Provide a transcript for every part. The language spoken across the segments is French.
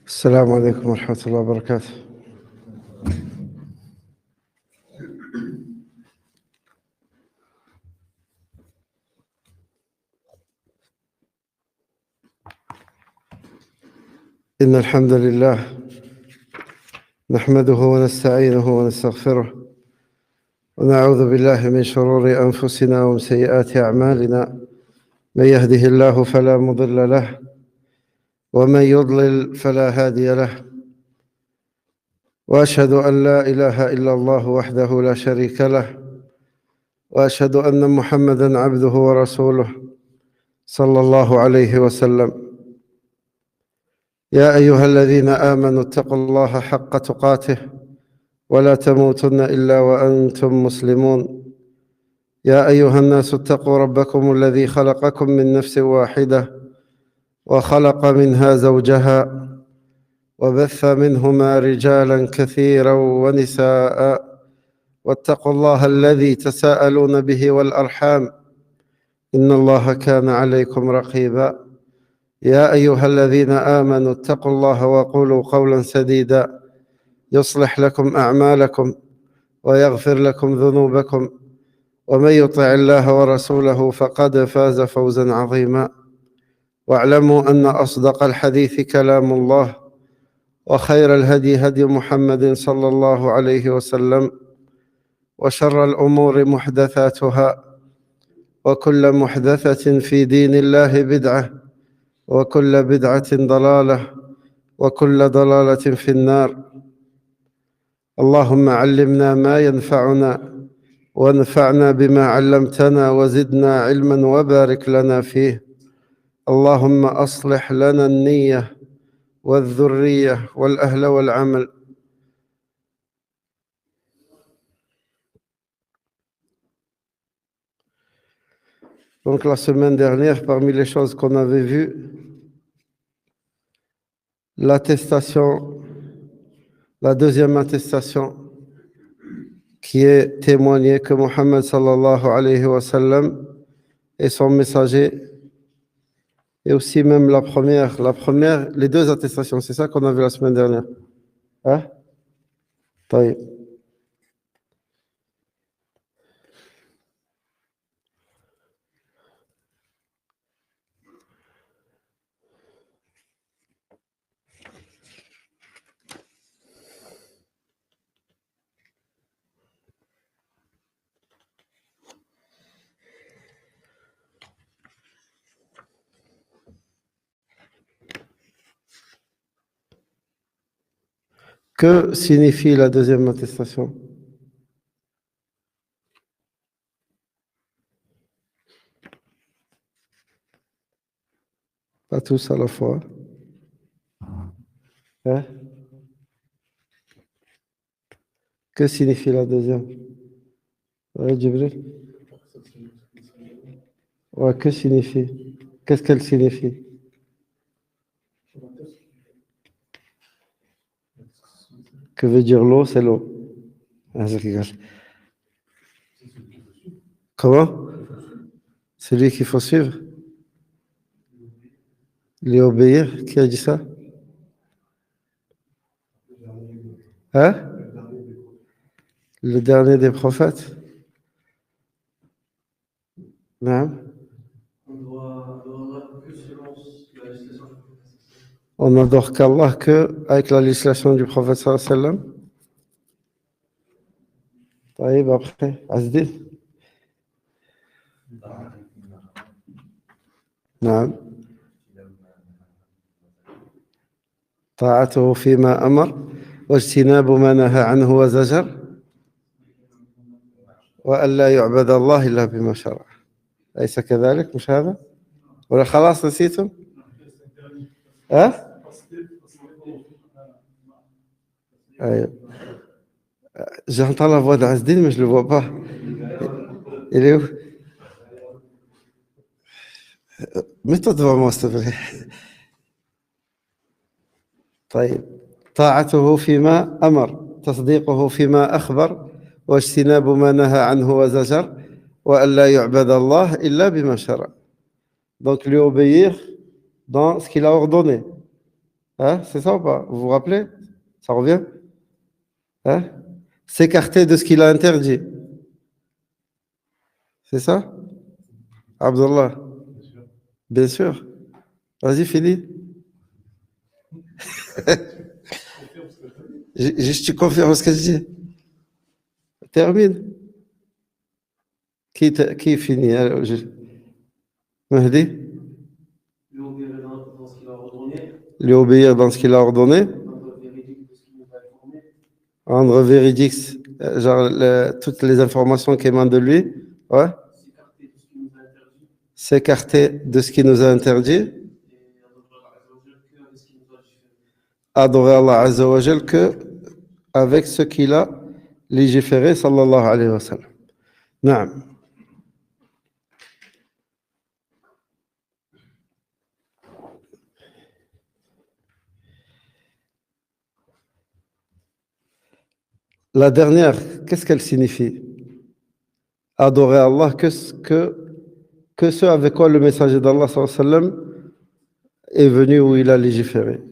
السلام عليكم ورحمة الله وبركاته. إن الحمد لله نحمده ونستعينه ونستغفره ونعوذ بالله من شرور أنفسنا ومن سيئات أعمالنا. من يهده الله فلا مضل له ومن يضلل فلا هادي له، وأشهد أن لا إله إلا الله وحده لا شريك له، وأشهد أن محمدًا عبده ورسوله صلى الله عليه وسلم. يا أيها الذين آمنوا اتقوا الله حق تقاته ولا تموتن إلا وأنتم مسلمون. يا أيها الناس اتقوا ربكم الذي خلقكم من نفس واحدة وخلق منها زوجها وبث منهما رجالا كثيرا ونساء، واتقوا الله الذي تساءلون به والأرحام إن الله كان عليكم رقيبا. يا أيها الذين آمنوا اتقوا الله وقولوا قولا سديدا يصلح لكم أعمالكم ويغفر لكم ذنوبكم، ومن يطع الله ورسوله فقد فاز فوزا عظيما. واعلموا أن أصدق الحديث كلام الله، وخير الهدي هدي محمد صلى الله عليه وسلم، وشر الأمور محدثاتها، وكل محدثة في دين الله بدعة، وكل بدعة ضلالة، وكل ضلالة في النار. اللهم علمنا ما ينفعنا وانفعنا بما علمتنا وزدنا علما وبارك لنا فيه. اللهم أصلح لنا النية والذرية والأهل والعمل. Donc la semaine dernière, parmi les choses qu'on avait vues, l'attestation, la deuxième attestation qui est témoignée que Mohammed sallallahu alayhi wa sallam est son messager, et aussi même la première, les deux attestations, c'est ça qu'on a vu la semaine dernière. Hein? طيب. Que signifie la deuxième attestation? Pas tous à la fois. Hein? Que signifie la deuxième? Ouais, Djibril? Ouais, que signifie? Qu'est-ce qu'elle signifie? Que veut dire l'eau? C'est l'eau. Ah, je rigole. Comment? C'est lui qu'il faut suivre? Lui obéir? Qui a dit ça? Hein? Le dernier des prophètes? Non? On n'adore qu'Allah que avec la législation du prophète sallallahu alayhi wa sallam. طيب après, Asdin. نعم. طاعته فيما أمر واجتناب ما نهى عنه وزجر وأن لا يعبد الله إلا بما شرع. أليس كذلك؟ مش هذا؟ ولا خلاص نسيتم؟ ها؟ أيوه. J'entends la voix d'Azdin, mais je ne le vois pas. Il est où? Mets-toi devant moi, s'il te plaît. طيب. طاعته فيما أمر، تصديقه فيما أخبر، واجتناب ما نهى عنه وزجر، وأن لا يعبد الله إلا بما شرع. Donc lui obéir dans ce qu'il a ordonné, Hein? C'est ça ou pas? Vous vous rappelez? Ça revient? Hein? S'écarter de ce qu'il a interdit. C'est ça? Abdullah, bien sûr. Vas-y, finis. Juste, tu confirmes ce que je dis. Termine. Qui finit? Mahdi? Lui obéir dans ce qu'il a ordonné. Rendre véridique, genre toutes les informations qui émanent de lui. Ouais. S'écarter de ce qui nous a interdit. Adorer Allah Azza wa Jal que avec ce qu'il a légiféré, sallallahu alayhi wa sallam. Naam. La dernière, qu'est-ce qu'elle signifie? Adorer Allah que ce avec quoi le messager d'Allah sallallahu alayhi wa sallam est venu où il a légiféré.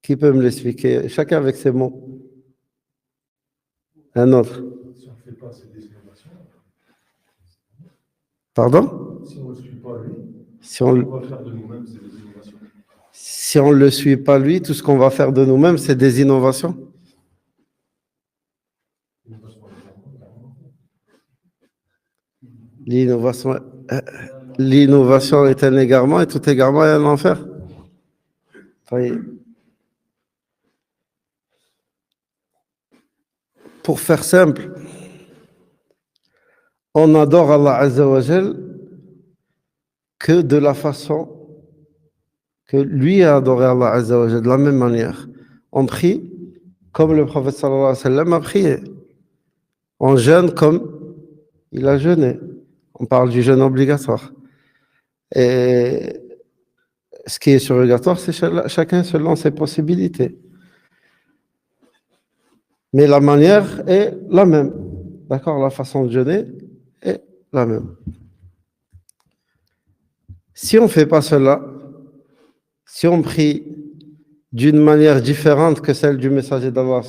Qui peut me l'expliquer? Chacun avec ses mots. Un autre. Si on ne fait pas, c'est des innovations. Pardon? Si on ne le suit pas, lui, Si on va faire de nous-mêmes, c'est des innovations. Si on ne le suit pas lui, tout ce qu'on va faire de nous-mêmes, c'est des innovations. L'innovation, l'innovation est un égarement et tout égarement est un enfer. Pour faire simple, on adore Allah Azza wa Jal que de la façon que lui a adoré Allah Azza wa Jal, de la même manière. On prie comme le prophète sallallahu alayhi wa sallam a prié. On jeûne comme il a jeûné. On parle du jeûne obligatoire. Et ce qui est surrogatoire, c'est chacun selon ses possibilités. Mais la manière est la même. D'accord? La façon de jeûner est la même. Si on ne fait pas cela, si on prie d'une manière différente que celle du messager d'Allah,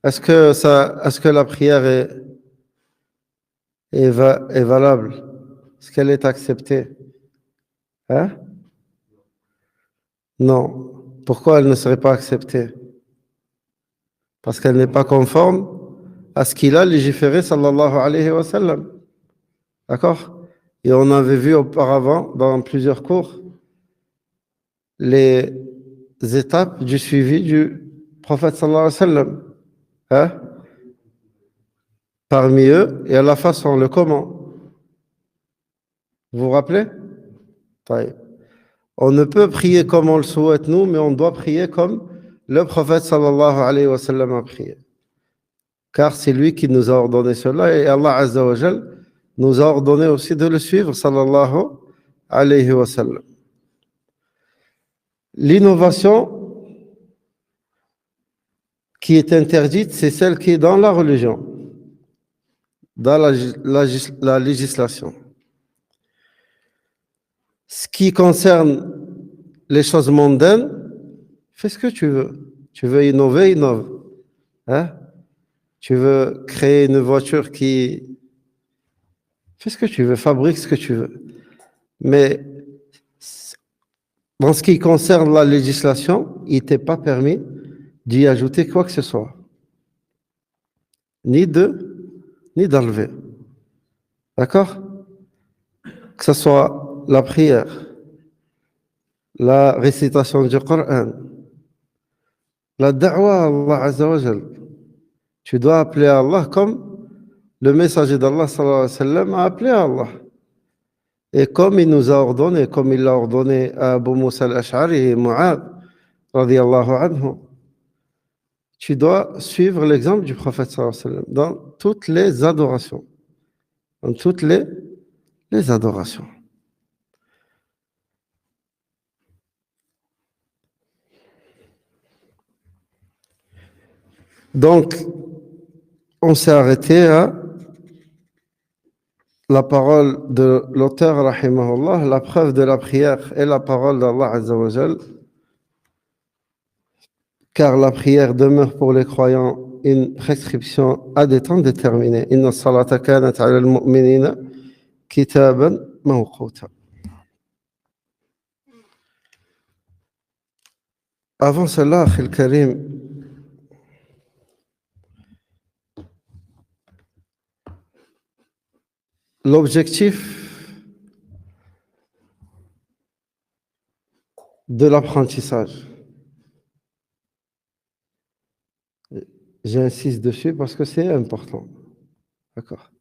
est-ce que la prière est valable? Est-ce qu'elle est acceptée? Hein? Non. Pourquoi elle ne serait pas acceptée? Parce qu'elle n'est pas conforme à ce qu'il a légiféré, sallallahu alayhi wa sallam. D'accord? Et on avait vu auparavant, dans plusieurs cours, les étapes du suivi du prophète, sallallahu alayhi wa sallam. Hein? Parmi eux, il y a la façon, le comment. Vous vous rappelez? On ne peut prier comme on le souhaite nous, mais on doit prier comme le prophète sallallahu alayhi wa sallam a prié. Car c'est lui qui nous a ordonné cela et Allah Azza wa Jal nous a ordonné aussi de le suivre sallallahu alayhi wa sallam. L'innovation qui est interdite, c'est celle qui est dans la religion, dans la législation. Ce qui concerne les choses mondaines, fais ce que tu veux. Tu veux innover, innove. Hein? Tu veux créer une voiture qui... Fais ce que tu veux, fabrique ce que tu veux. Mais en ce qui concerne la législation, il ne t'est pas permis d'y ajouter quoi que ce soit. Ni d'enlever. D'accord? Que ce soit la prière, la récitation du Coran, la da'wa à Allah Azza wa Jal. Tu dois appeler Allah comme le messager d'Allah sallallahu alayhi wa sallam a appelé Allah. Et comme il nous a ordonné, comme il l'a ordonné à Abu Musa al-Ash'ari et Mu'ad, radiyallahu anhu, tu dois suivre l'exemple du prophète sallallahu alayhi wa sallam dans toutes les adorations. Dans toutes les adorations. Donc, on s'est arrêté à la parole de l'auteur, rahimahullah, la preuve de la prière est la parole d'Allah Azza wa Jal, car la prière demeure pour les croyants une prescription à des temps déterminés. Inna salata kanat ala al-mu'minina kitaban mawquta. Avant cela, Akhil Karim, l'objectif de l'apprentissage, j'insiste dessus parce que c'est important. D'accord.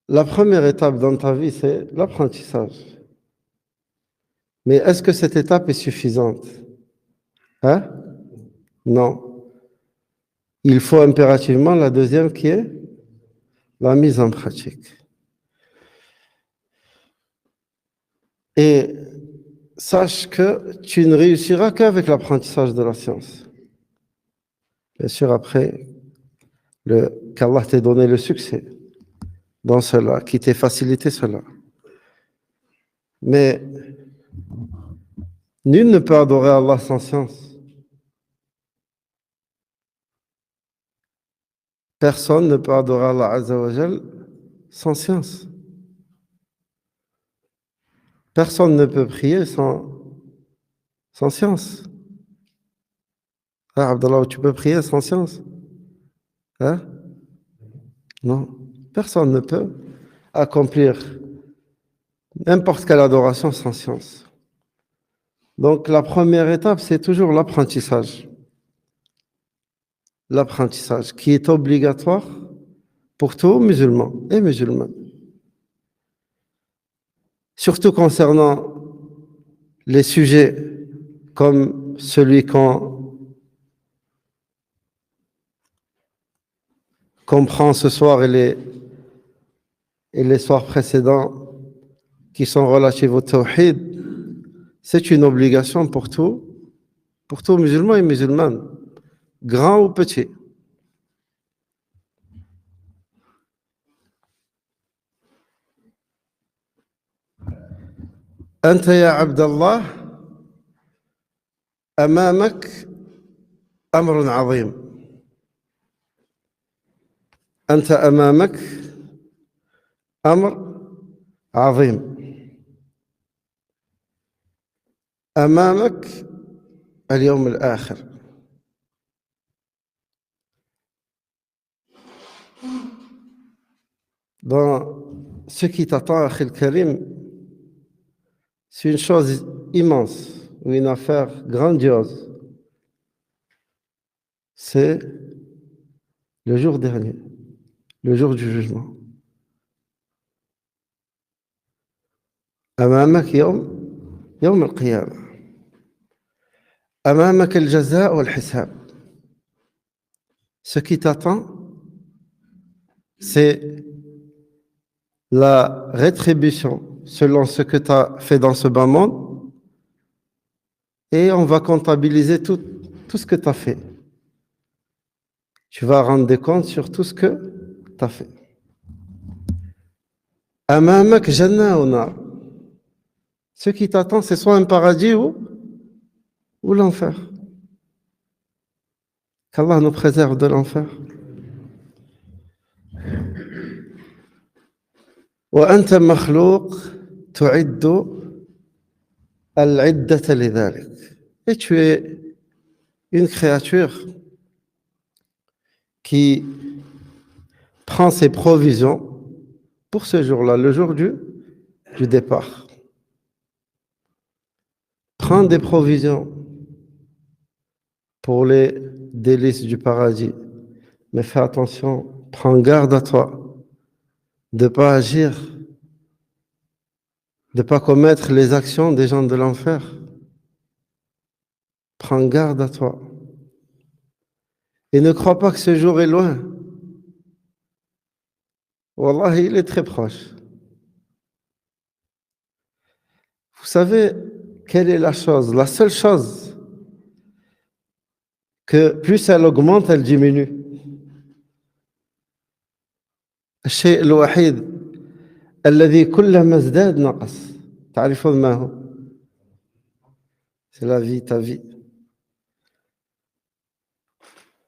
La première étape dans ta vie, c'est l'apprentissage. Mais est-ce que cette étape est suffisante? Hein? Non. Il faut impérativement la deuxième qui est la mise en pratique. Et sache que tu ne réussiras qu'avec l'apprentissage de la science. Bien sûr, après, qu'Allah t'ait donné le succès dans cela, qui t'ait facilité cela. Mais nul ne peut adorer Allah sans science. Personne ne peut adorer Allah Azza wa Jal sans science. Personne ne peut prier sans science. Ah, Abdallah, tu peux prier sans science? Hein? Non. Personne ne peut accomplir n'importe quelle adoration sans science. Donc, la première étape, c'est toujours l'apprentissage. L'apprentissage qui est obligatoire pour tout musulman et musulmane. Surtout concernant les sujets comme celui qu'on prend ce soir et les soirs précédents qui sont relatifs au tawhid, c'est une obligation pour tout musulman et musulmane, grand ou petit. أنت يا عبد الله أمامك أمر عظيم. أنت أمامك أمر عظيم. أمامك اليوم الآخر. Dans ce qui t'attend, Akhil Karim, c'est une chose immense, ou une affaire grandiose. C'est le jour dernier, le jour du jugement. أمامك يوم القيامة. أمامك الجزاء والحساب. Ce qui t'attend, c'est la rétribution selon ce que tu as fait dans ce bas monde, et on va comptabiliser tout ce que tu as fait. Tu vas rendre des comptes sur tout ce que tu as fait. Amamak Jannah ou nar. Ce qui t'attend, c'est soit un paradis ou l'enfer. Qu'Allah nous préserve de l'enfer. وأنت مخلوق تعد العدة لذلك. Et tu es une créature qui prend ses provisions pour ce jour-là, le jour du départ. Prends des provisions pour les délices du paradis. Mais fais attention, prends garde à toi de ne pas agir, de ne pas commettre les actions des gens de l'enfer. Prends garde à toi. Et ne crois pas que ce jour est loin. Wallah, il est très proche. Vous savez quelle est la chose, la seule chose que plus elle augmente, elle diminue. الشيء الوحيد الذي كلما ازداد نقص. تعرفون ما هو؟ C'est la vie, ta vie.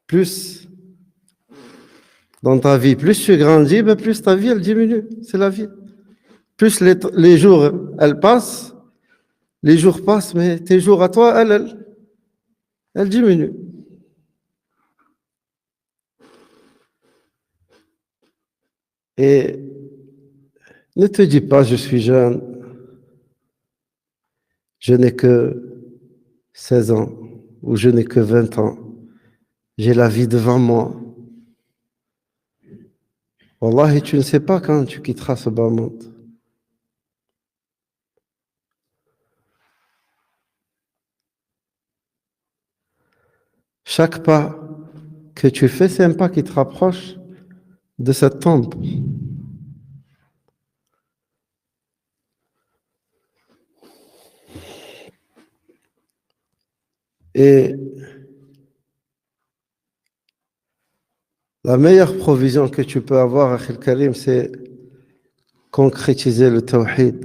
Plus dans ta vie, plus tu grandis, ben plus ta vie, elle diminue. C'est la vie. Plus les jours, elles passent, les jours passent, mais tes jours à toi, elles diminuent. Et ne te dis pas, je suis jeune, je n'ai que 16 ans ou je n'ai que 20 ans. J'ai la vie devant moi. Wallahi, tu ne sais pas quand tu quitteras ce bas monde. Chaque pas que tu fais, c'est un pas qui te rapproche de cette tombe. Et la meilleure provision que tu peux avoir, Akhil Karim, c'est concrétiser le tawhid.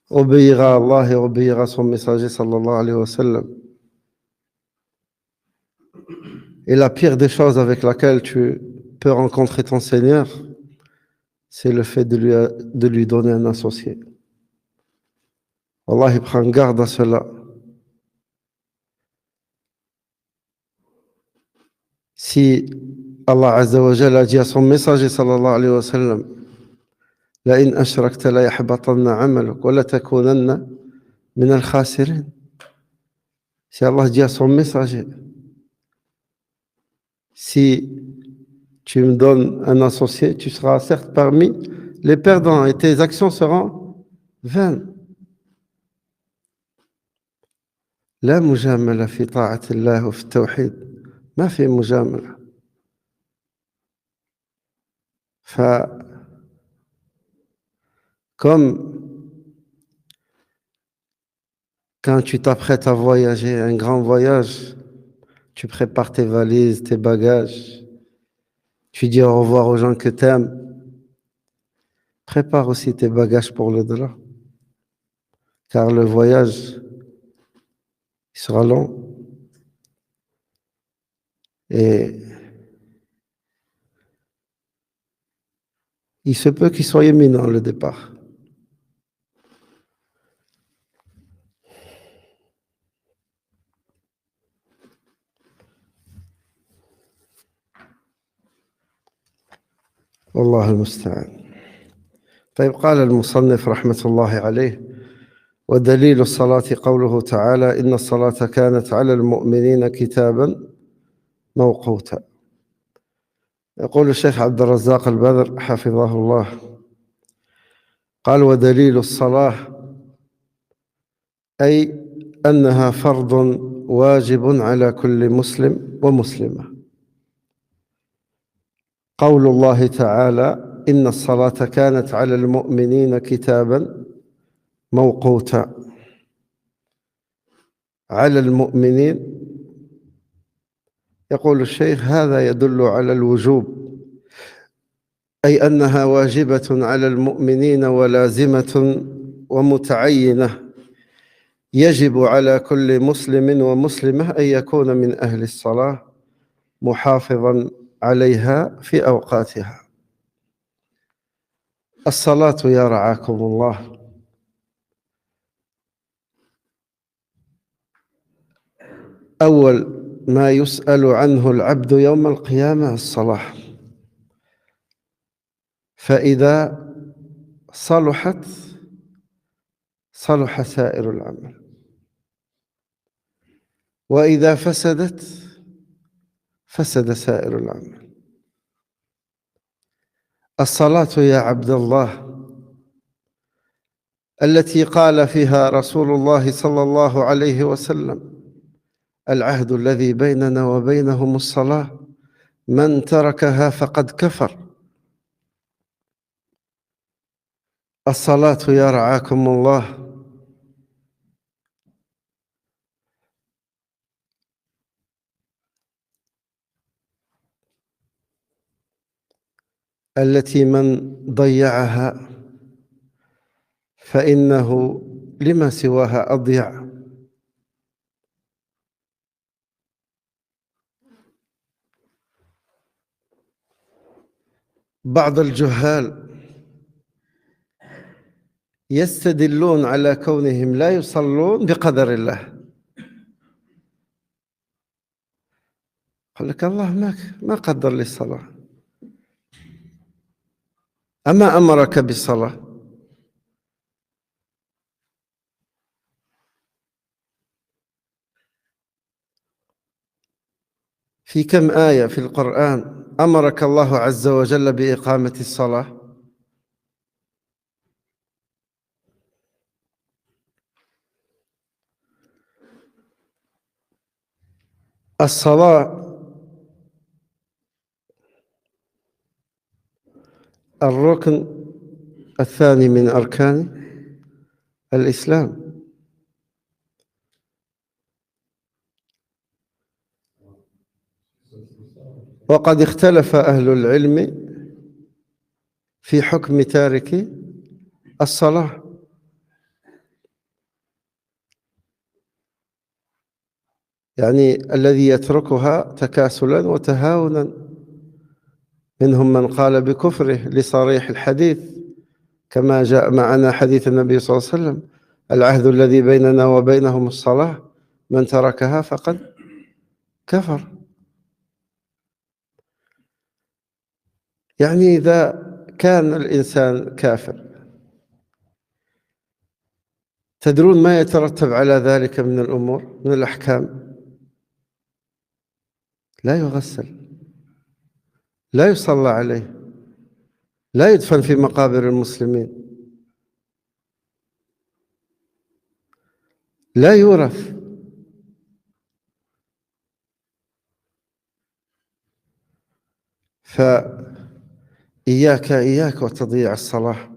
Obéir à Allah et obéir à son messager, sallallahu alayhi wa sallam. Et la pire des choses avec laquelle tu peux rencontrer ton Seigneur, c'est le fait de lui donner un associé. Allah, il prend garde à cela. Si Allah Azza wa Jalla a dit à son messager, sallallahu alayhi wa sallam, لئن أشركت ليحبطن عملك ولتكونن من الخاسرين. Si Allah dit à son messager, si tu me donnes un associé, tu seras certes parmi les perdants et tes actions seront vaines. لا مجاملة في طاعة الله وفي التوحيد. ما في مجاملة. Comme quand tu t'apprêtes à voyager, un grand voyage, tu prépares tes valises, tes bagages, tu dis au revoir aux gens que tu aimes, prépare aussi tes bagages pour l'au-delà. Car le voyage, il sera long. Et il se peut qu'il soit imminent le départ. والله المستعان. طيب قال المصنف رحمة الله عليه: ودليل الصلاة قوله تعالى: إن الصلاة كانت على المؤمنين كتابا موقوتا. يقول الشيخ عبد الرزاق البدر حفظه الله، قال: ودليل الصلاة أي أنها فرض واجب على كل مسلم ومسلمة. قول الله تعالى: إن الصلاة كانت على المؤمنين كتابا موقوتا. على المؤمنين، يقول الشيخ: هذا يدل على الوجوب، أي أنها واجبة على المؤمنين ولازمة ومتعينة. يجب على كل مسلم ومسلمة أن يكون من أهل الصلاة محافظا عليها في أوقاتها. الصلاة يا رعاكم الله أول ما يسأل عنه العبد يوم القيامة الصلاة، فإذا صلحت صلح سائر العمل، وإذا فسدت فسد سائر العمل. الصلاة يا عبد الله التي قال فيها رسول الله صلى الله عليه وسلم: العهد الذي بيننا وبينهم الصلاة، من تركها فقد كفر. الصلاة يا رعاكم الله التي من ضيعها فإنه لما سواها أضيع. بعض الجهال يستدلون على كونهم لا يصلون بقدر الله. يقول لك الله ما قدر لي الصلاة، أما أمرك بالصلاة. في كم آية في القرآن أمرك الله عز وجل بإقامة الصلاة؟ الصلاة الركن الثاني من أركان الإسلام. وقد اختلف أهل العلم في حكم تارك الصلاة. يعني الذي يتركها تكاسلا وتهاونا. منهم من قال بكفره لصريح الحديث، كما جاء معنا حديث النبي صلى الله عليه وسلم: العهد الذي بيننا وبينهم الصلاة، من تركها فقد كفر. يعني إذا كان الإنسان كافر، تدرون ما يترتب على ذلك من الأمور، من الأحكام؟ لا يغسل، لا يصلى عليه، لا يدفن في مقابر المسلمين، لا يورث. إياك وتضييع الصلاة.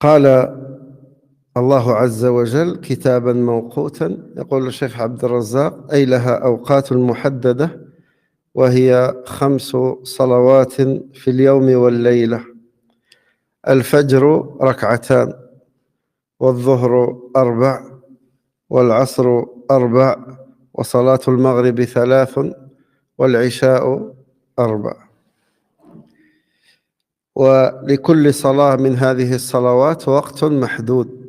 قال الله عز وجل: كتابا موقوتا. يقول الشيخ عبد الرزاق: أي لها أوقات محددة، وهي 5 صلوات في اليوم والليلة: الفجر 2، والظهر 4، والعصر 4، وصلاة المغرب 3، والعشاء 4. ولكل صلاة من هذه الصلوات وقت محدود.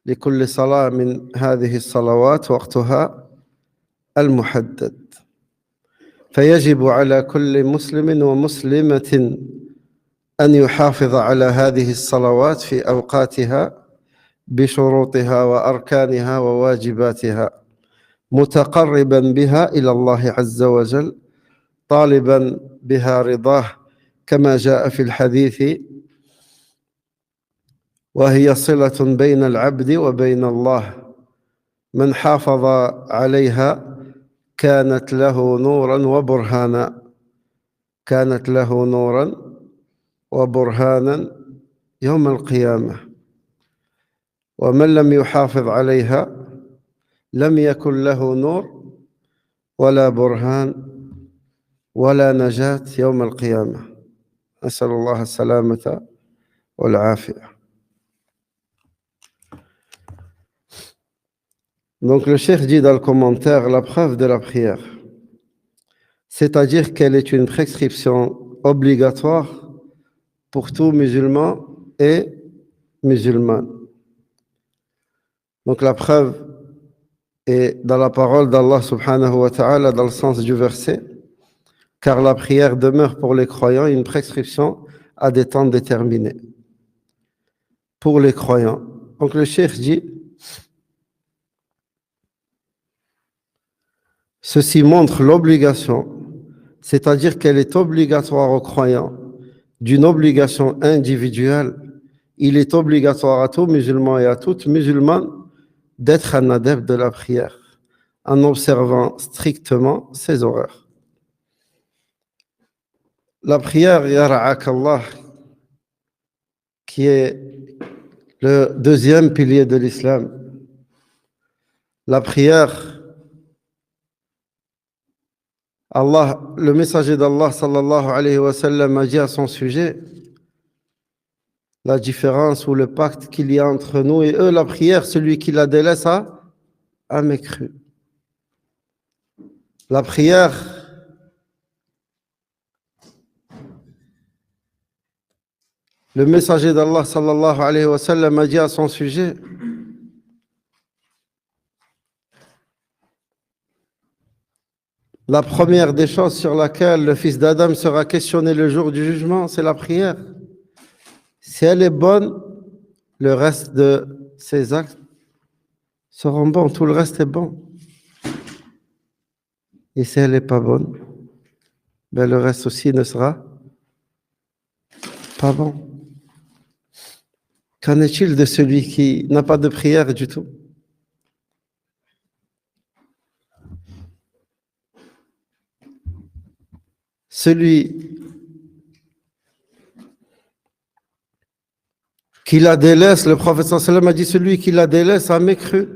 لكل صلاة من هذه الصلوات وقتها المحدد. فيجب على كل مسلم ومسلمة أن يحافظ على هذه الصلوات في أوقاتها بشروطها وأركانها وواجباتها، متقربا بها إلى الله عز وجل، طالبا بها رضاه، كما جاء في الحديث: وهي صلة بين العبد وبين الله، من حافظ عليها كانت له نورا وبرهانا. كانت له نورا وبرهانا يوم القيامة. ومن لم يحافظ عليها لم يكن له نور ولا برهان ولا نجاة يوم القيامة. أسأل الله السلامة والعافية. Donc le cheikh dit dans le commentaire la preuve de la prière, c'est-à-dire qu'elle est une prescription obligatoire pour tout musulman et musulmane. Donc la preuve est dans la parole d'Allah subhanahu wa ta'ala, dans le sens du verset: car la prière demeure pour les croyants une prescription à des temps déterminés. Pour les croyants. Donc le cheikh dit: ceci montre l'obligation, c'est-à-dire qu'elle est obligatoire aux croyants, d'une obligation individuelle. Il est obligatoire à tout musulman et à toute musulmane d'être un adepte de la prière, en observant strictement ses horaires. La prière, yara'ak Allah, qui est le deuxième pilier de l'islam. La prière Allah, le messager d'Allah sallallahu alayhi wa sallam a dit à son sujet la différence ou le pacte qu'il y a entre nous et eux, la prière, celui qui la délaisse a mécru. La prière, le messager d'Allah sallallahu alayhi wa sallam a dit à son sujet la première des choses sur laquelle le fils d'Adam sera questionné le jour du jugement, c'est la prière. Si elle est bonne, le reste de ses actes seront bons, tout le reste est bon. Et si elle n'est pas bonne, ben le reste aussi ne sera pas bon. Qu'en est-il de celui qui n'a pas de prière du tout? Celui qui la délaisse, le prophète sallallahu alayhi wa sallam a dit, celui qui la délaisse a mécru.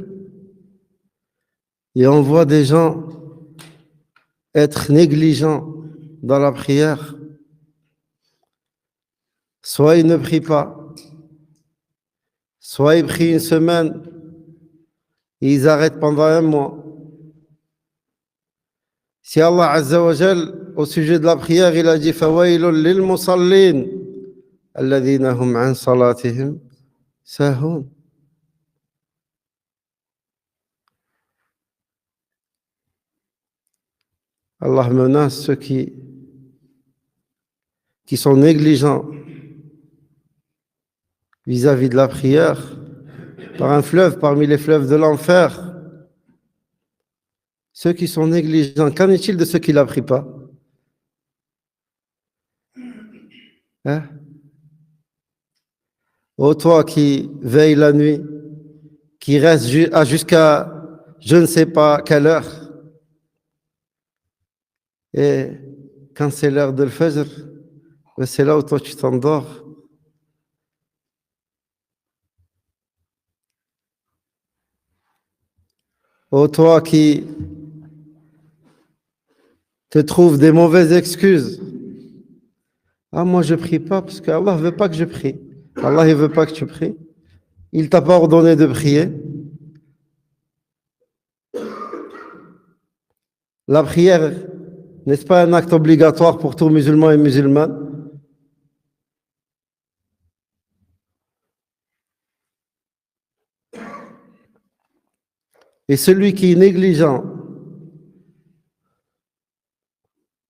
Et on voit des gens être négligents dans la prière. Soit ils ne prient pas, soit ils prient une semaine, et ils arrêtent pendant un mois. Si Allah Azza wa Jal, au sujet de la prière, il a dit fawailul lil musallin alladhina hum an salatihim sahun. Allah menace ceux qui sont négligents vis-à-vis de la prière par un fleuve parmi les fleuves de l'enfer. Ceux qui sont négligents, qu'en est-il de ceux qui ne la prient pas? Hein? Oh, toi qui veilles la nuit, qui reste jusqu'à je ne sais pas quelle heure, et quand c'est l'heure de le faire, c'est là où toi tu t'endors. Oh, toi qui te trouves des mauvaises excuses. Ah, moi je prie pas parce qu'Allah ne veut pas que je prie. Allah ne veut pas que tu pries. Il ne t'a pas ordonné de prier. La prière, n'est-ce pas un acte obligatoire pour tout musulman et musulmane? Et celui qui est négligent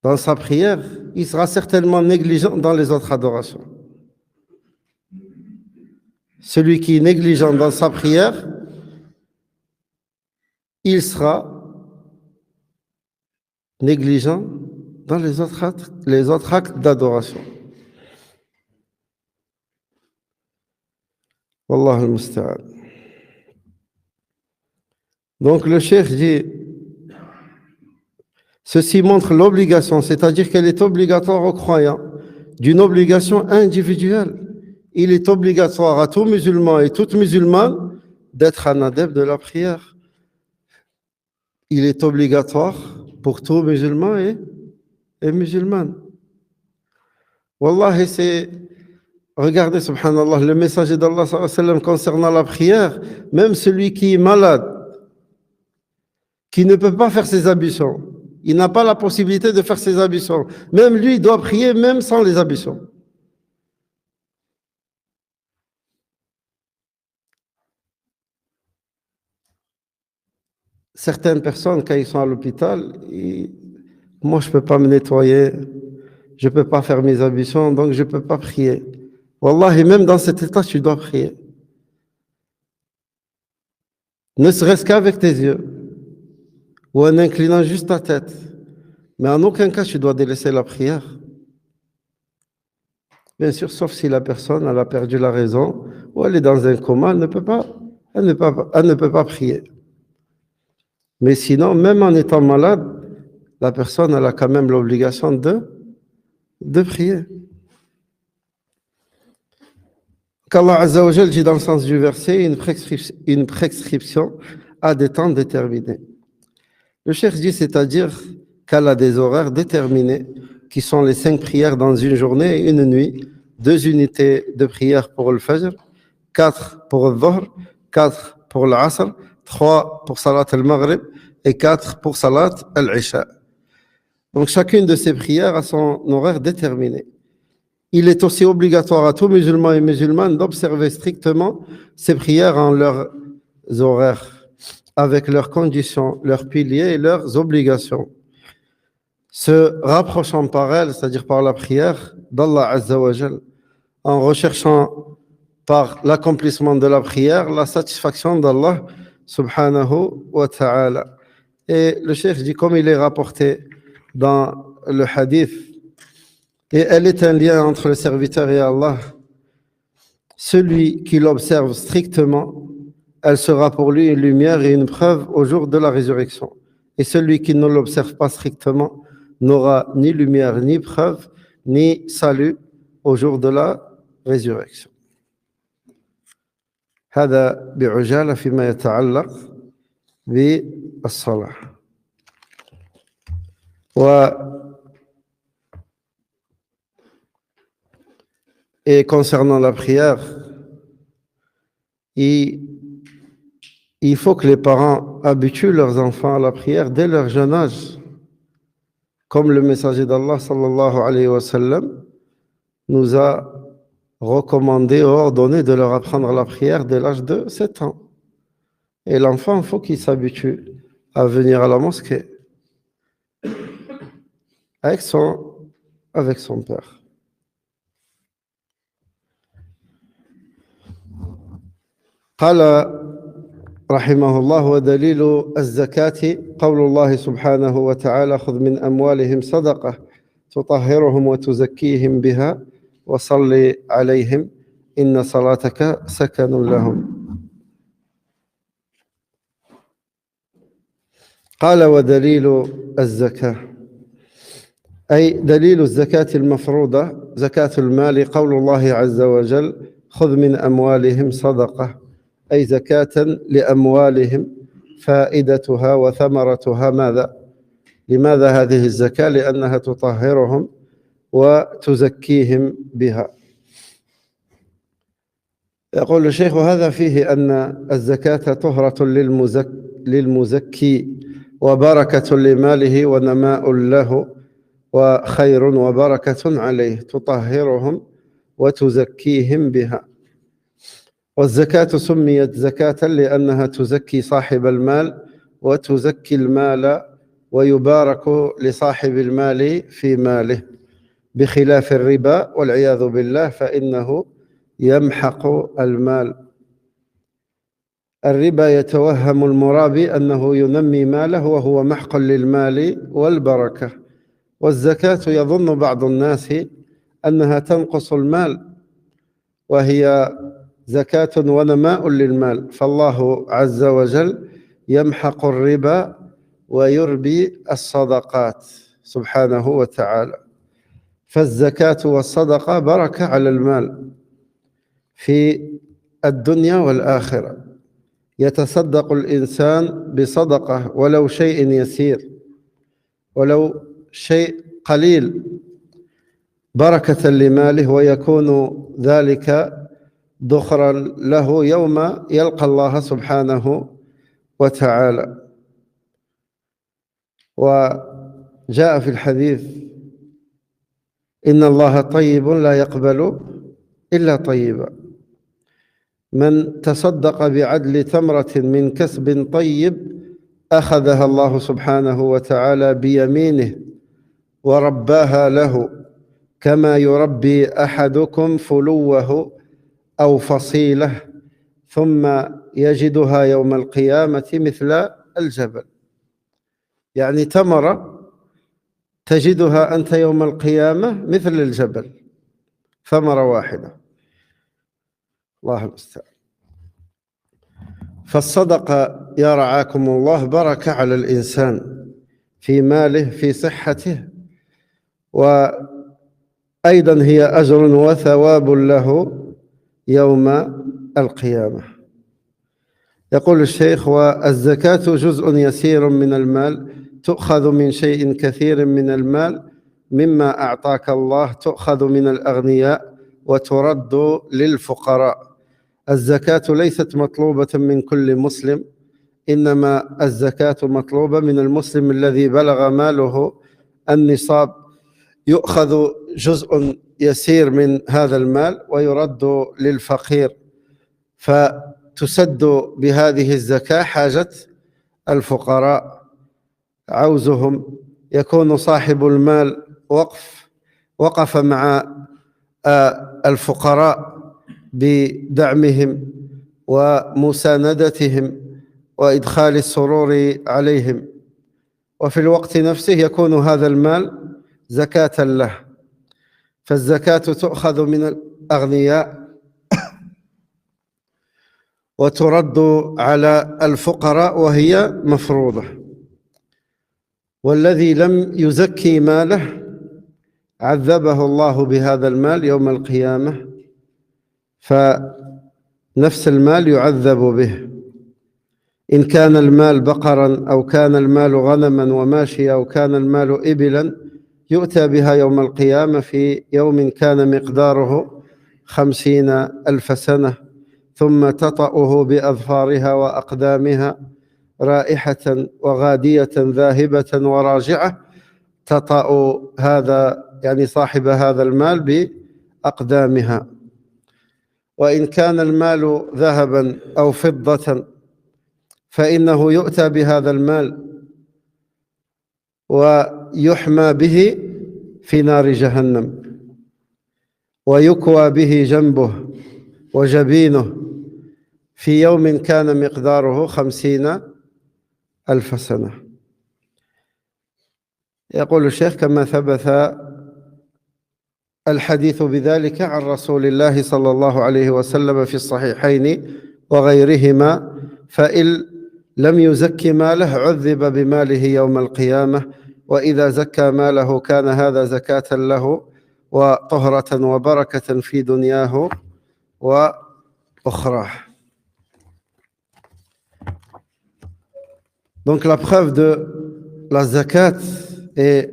dans sa prière, il sera certainement négligent dans les autres adorations. Celui qui est négligent dans sa prière, il sera négligent dans les autres actes d'adoration. Wallah al-musta'an. Donc le cheikh dit, ceci montre l'obligation, c'est-à-dire qu'elle est obligatoire aux croyants, d'une obligation individuelle. Il est obligatoire à tout musulman et toute musulmane d'être un adepte de la prière. Il est obligatoire pour tout musulman et musulmane. Wallah, regardez, subhanallah, le messager d'Allah sallallahu alayhi wa sallam concernant la prière, même celui qui est malade, qui ne peut pas faire ses ablutions, il n'a pas la possibilité de faire ses ablutions, même lui, il doit prier même sans les ablutions. Certaines personnes, quand ils sont à l'hôpital, moi, je ne peux pas me nettoyer, je ne peux pas faire mes ablutions, donc je ne peux pas prier. Wallah, et même dans cet état, tu dois prier. Ne serait-ce qu'avec tes yeux, ou en inclinant juste ta tête. Mais en aucun cas, tu dois délaisser la prière. Bien sûr, sauf si la personne elle a perdu la raison, ou elle est dans un coma, elle ne peut pas prier. Mais sinon, même en étant malade, la personne elle a quand même l'obligation de prier. Qu'Allah Azza wa Jal dit dans le sens du verset, une prescription à des temps déterminés. Le cheikh dit, c'est-à-dire qu'elle a des horaires déterminés, qui sont les 5 prières dans une journée et une nuit, 2 unités de prière pour le Fajr, 4 pour le Dhuhr, 4 pour l'Asr, 3 pour Salat al-Maghrib et 4 pour Salat al-Isha. Donc chacune de ces prières a son horaire déterminé. Il est aussi obligatoire à tous musulmans et musulmanes d'observer strictement ces prières en leurs horaires, avec leurs conditions, leurs piliers et leurs obligations, se rapprochant par elles, c'est-à-dire par la prière d'Allah Azza wa Jal, en recherchant par l'accomplissement de la prière la satisfaction d'Allah subhanahu wa ta'ala. Et le cheikh dit, comme il est rapporté dans le hadith, et elle est un lien entre le serviteur et Allah, celui qui l'observe strictement, elle sera pour lui une lumière et une preuve au jour de la résurrection. Et celui qui ne l'observe pas strictement n'aura ni lumière, ni preuve, ni salut au jour de la résurrection. هذا بعجالة فيما يتعلق بالصلاة. Et concernant la prière, il faut que les parents habituent leurs enfants à la prière dès leur jeune âge, comme le messager d'Allah sallallahu alayhi wa sallam nous a recommandé, ordonné de leur apprendre la prière dès l'âge de 7 ans. Et l'enfant, il faut qu'il s'habitue à venir à la mosquée avec son père. قال رحمه الله: ودليل الزكاة قول الله سبحانه وتعالى: خذ من أموالهم صدقة تطهرهم وتزكيهم بها وصل عليهم إن صلاتك سكن لهم. قال: ودليل الزكاة، أي دليل الزكاة المفروضة زكاة المال، قول الله عز وجل: خذ من أموالهم صدقة، أي زكاة لأموالهم، فائدتها وثمرتها ماذا؟ لماذا هذه الزكاة؟ لأنها تطهرهم وتزكيهم بها. يقول الشيخ: هذا فيه أن الزكاة طهرة للمزكي وبركة لماله ونماء له وخير وبركة عليه، تطهرهم وتزكيهم بها. والزكاة سميت زكاة لأنها تزكي صاحب المال وتزكي المال، ويبارك لصاحب المال في ماله، بخلاف الربا والعياذ بالله فإنه يمحق المال. الربا يتوهم المرابي أنه ينمي ماله وهو محق للمال والبركة، والزكاة يظن بعض الناس أنها تنقص المال وهي زكاة ونماء للمال، فالله عز وجل يمحق الربا ويربي الصدقات سبحانه وتعالى. فالزكاة والصدقة بركة على المال في الدنيا والآخرة. يتصدق الإنسان بصدقة ولو شيء يسير، ولو شيء قليل، بركة لماله، ويكون ذلك ذخرا له يوم يلقى الله سبحانه وتعالى. وجاء في الحديث: إن الله طيب لا يقبل إلا طيبا. من تصدق بعدل تمرة من كسب طيب أخذها الله سبحانه وتعالى بيمينه ورباها له، كما يربي أحدكم فلوه أو فصيلة، ثم يجدها يوم القيامة مثل الجبل. يعني تمرة تجدها أنت يوم القيامة مثل الجبل، ثمرة واحدة. الله المستعان. فالصدقة يا رعاكم الله بركة على الإنسان في ماله، في صحته، وأيضا هي أجر وثواب له يوم القيامة. يقول الشيخ: والزكاة جزء يسير من المال تؤخذ من شيء كثير من المال مما أعطاك الله تؤخذ من الأغنياء وترد للفقراء. الزكاة ليست مطلوبة من كل مسلم، إنما الزكاة مطلوبة من المسلم الذي بلغ ماله النصاب. يؤخذ جزء يسير من هذا المال ويرد للفقير، فتسد بهذه الزكاة حاجة الفقراء، عوزهم. يكون صاحب المال وقف مع الفقراء بدعمهم ومساندتهم وإدخال السرور عليهم، وفي الوقت نفسه يكون هذا المال زكاة له. فالزكاة تؤخذ من الأغنياء وترد على الفقراء وهي مفروضة. والذي لم يزكي ماله عذبه الله بهذا المال يوم القيامة، فنفس المال يعذب به. إن كان المال بقرا أو كان المال غنما وماشية أو كان المال إبلا يؤتى بها يوم القيامة في يوم كان مقداره 50,000 سنة، ثم تطأه بأظفارها وأقدامها رائحة وغادية ذاهبة وراجعة، تطأ هذا يعني صاحب هذا المال بأقدامها. وإن كان المال ذهبا أو فضة فإنه يؤتى بهذا المال ويحمى به في نار جهنم، ويكوى به جنبه وجبينه في يوم كان مقداره 50,000 سنة. يقول الشيخ: كما ثبت الحديث بذلك عن رسول الله صلى الله عليه وسلم في الصحيحين وغيرهما، فإن لم يزك ماله عذب بماله يوم القيامة، وإذا زكى ماله كان هذا زكاة له وطهرة وبركة في دنياه وأخراه. Donc la preuve de la zakat est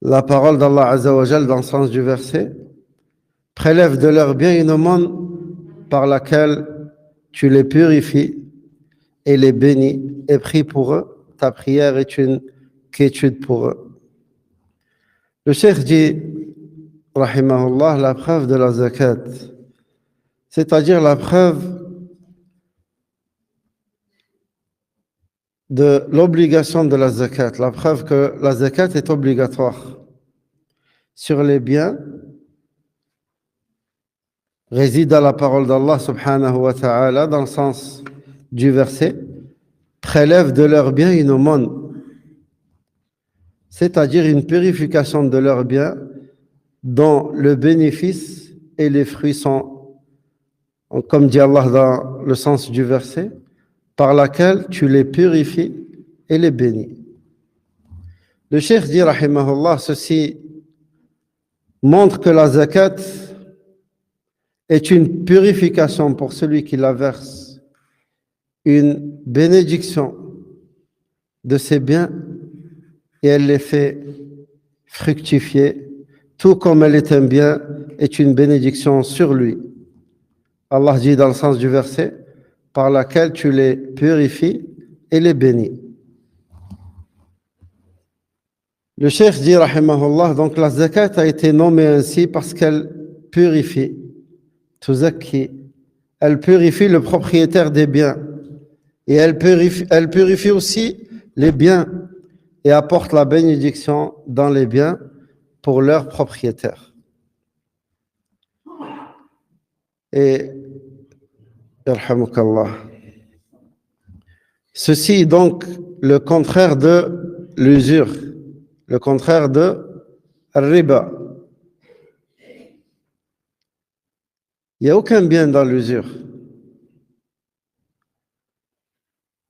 la parole d'Allah Azza wa Jal dans le sens du verset: prélève de leurs biens une aumône par laquelle tu les purifies et les bénis, et prie pour eux. Ta prière est une quiétude pour eux. Le cheikh dit, rahimahullah, la preuve de la zakat, c'est-à-dire la preuve de l'obligation de la zakat, la preuve que la zakat est obligatoire sur les biens, réside à la parole d'Allah subhanahu wa ta'ala dans le sens du verset: prélève de leurs biens une aumône, c'est-à-dire une purification de leurs biens dont le bénéfice et les fruits sont, comme dit Allah dans le sens du verset, par laquelle tu les purifies et les bénis. Le cheikh dit, rahimahullah, ceci montre que la zakat est une purification pour celui qui la verse, une bénédiction de ses biens, et elle les fait fructifier, tout comme elle est un bien, est une bénédiction sur lui. Allah dit dans le sens du verset: par laquelle tu les purifies et les bénis. Le cheikh dit, rahimahullah, donc la zakat a été nommée ainsi parce qu'elle purifie, tuzakki, elle purifie le propriétaire des biens, et elle purifie aussi les biens et apporte la bénédiction dans les biens pour leurs propriétaires. Et yarhamukallah, ceci est donc le contraire de l'usure, le contraire de riba. Il n'y a aucun bien dans l'usure.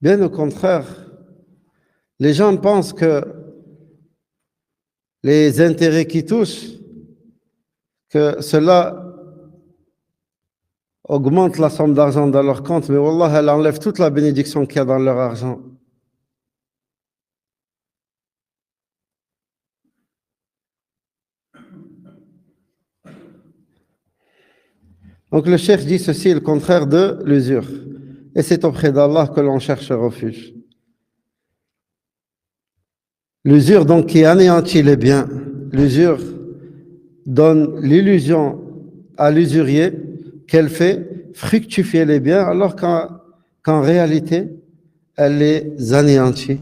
Bien au contraire, les gens pensent que les intérêts qui touchent, que cela augmente la somme d'argent dans leur compte, mais wallah, elle enlève toute la bénédiction qu'il y a dans leur argent. Donc le cheikh dit ceci est le contraire de l'usure. Et c'est auprès d'Allah que l'on cherche refuge. L'usure donc qui anéantit les biens. L'usure donne l'illusion à l'usurier qu'elle fait fructifier les biens alors qu'en réalité, elle les anéantit.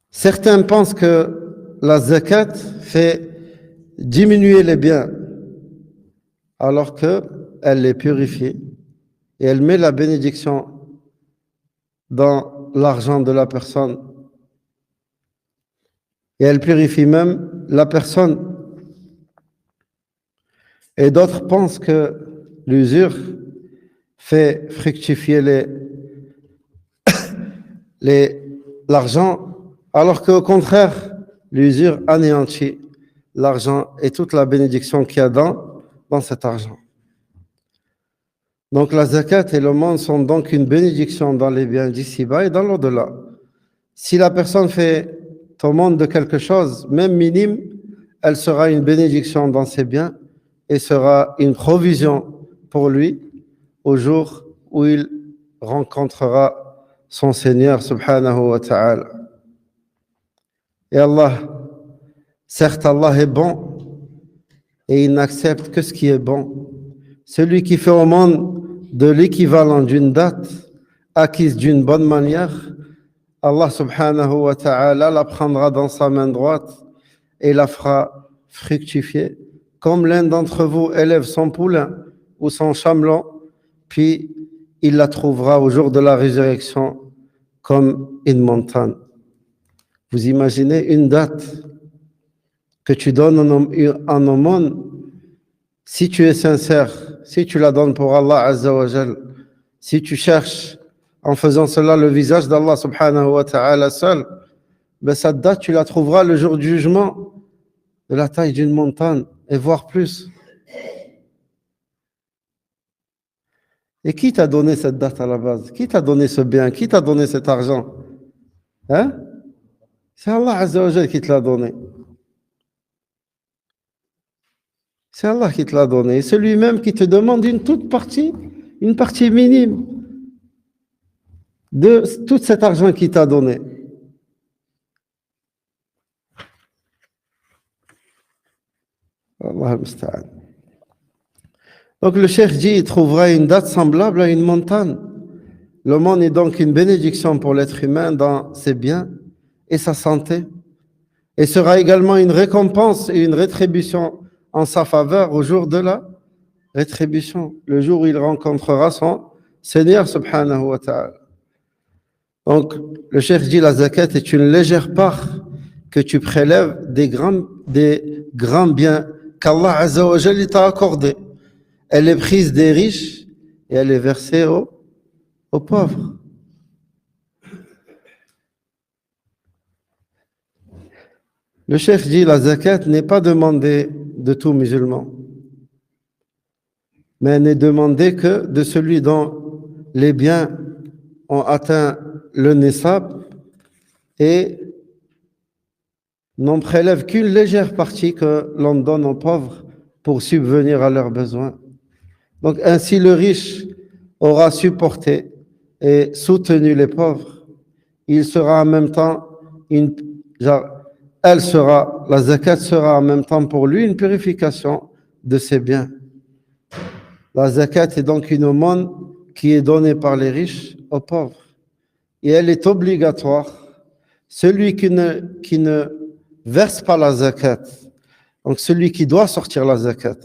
Certains pensent que la zakat fait diminuer les biens alors qu'elle les purifie et elle met la bénédiction dans l'argent de la personne et elle purifie même la personne. Et d'autres pensent que l'usure fait fructifier l'argent, alors qu'au contraire, l'usure anéantit l'argent et toute la bénédiction qu'il y a dans cet argent. Donc la zakat et le monde sont donc une bénédiction dans les biens d'ici-bas et dans l'au-delà. Si la personne fait au monde de quelque chose, même minime, elle sera une bénédiction dans ses biens et sera une provision pour lui au jour où il rencontrera son Seigneur subhanahu wa ta'ala. Et Allah, certes Allah est bon et il n'accepte que ce qui est bon. Celui qui fait au monde de l'équivalent d'une date acquise d'une bonne manière, Allah subhanahu wa ta'ala la prendra dans sa main droite et la fera fructifier, comme l'un d'entre vous élève son poulain ou son chamelon, puis il la trouvera au jour de la résurrection comme une montagne. Vous imaginez une date que tu donnes en aumône, si tu es sincère, si tu la donnes pour Allah Azza wa Jal, si tu cherches en faisant cela le visage d'Allah subhanahu wa ta'ala seul, ben cette date tu la trouveras le jour du jugement de la taille d'une montagne et voire plus. Et qui t'a donné cette date à la base? Qui t'a donné ce bien? Qui t'a donné cet argent? Hein? C'est Allah Azza wa Jal qui te l'a donné. C'est Allah qui te l'a donné. C'est lui-même qui te demande une partie minime de tout cet argent qu'il t'a donné. Allah al-Musta'an. Donc le cheikh dit, il trouvera une date semblable à une montagne. Le monde est donc une bénédiction pour l'être humain dans ses biens et sa santé, et sera également une récompense et une rétribution en sa faveur au jour de la rétribution, le jour où il rencontrera son Seigneur subhanahu wa ta'ala. Donc, le cheikh dit, la zakat est une légère part que tu prélèves des grands biens qu'Allah Azza wa Jalla t'a accordés. Elle est prise des riches et elle est versée aux pauvres. Le cheikh dit, la zakat n'est pas demandée de tout musulman, mais elle n'est demandée que de celui dont les biens ont atteint le nisab et n'en prélève qu'une légère partie que l'on donne aux pauvres pour subvenir à leurs besoins. Donc ainsi le riche aura supporté et soutenu les pauvres. Il sera en même temps la zakat sera en même temps pour lui une purification de ses biens. La zakat est donc une aumône qui est donnée par les riches aux pauvres. Et elle est obligatoire. Celui qui ne verse pas la zakat, donc celui qui doit sortir la zakat,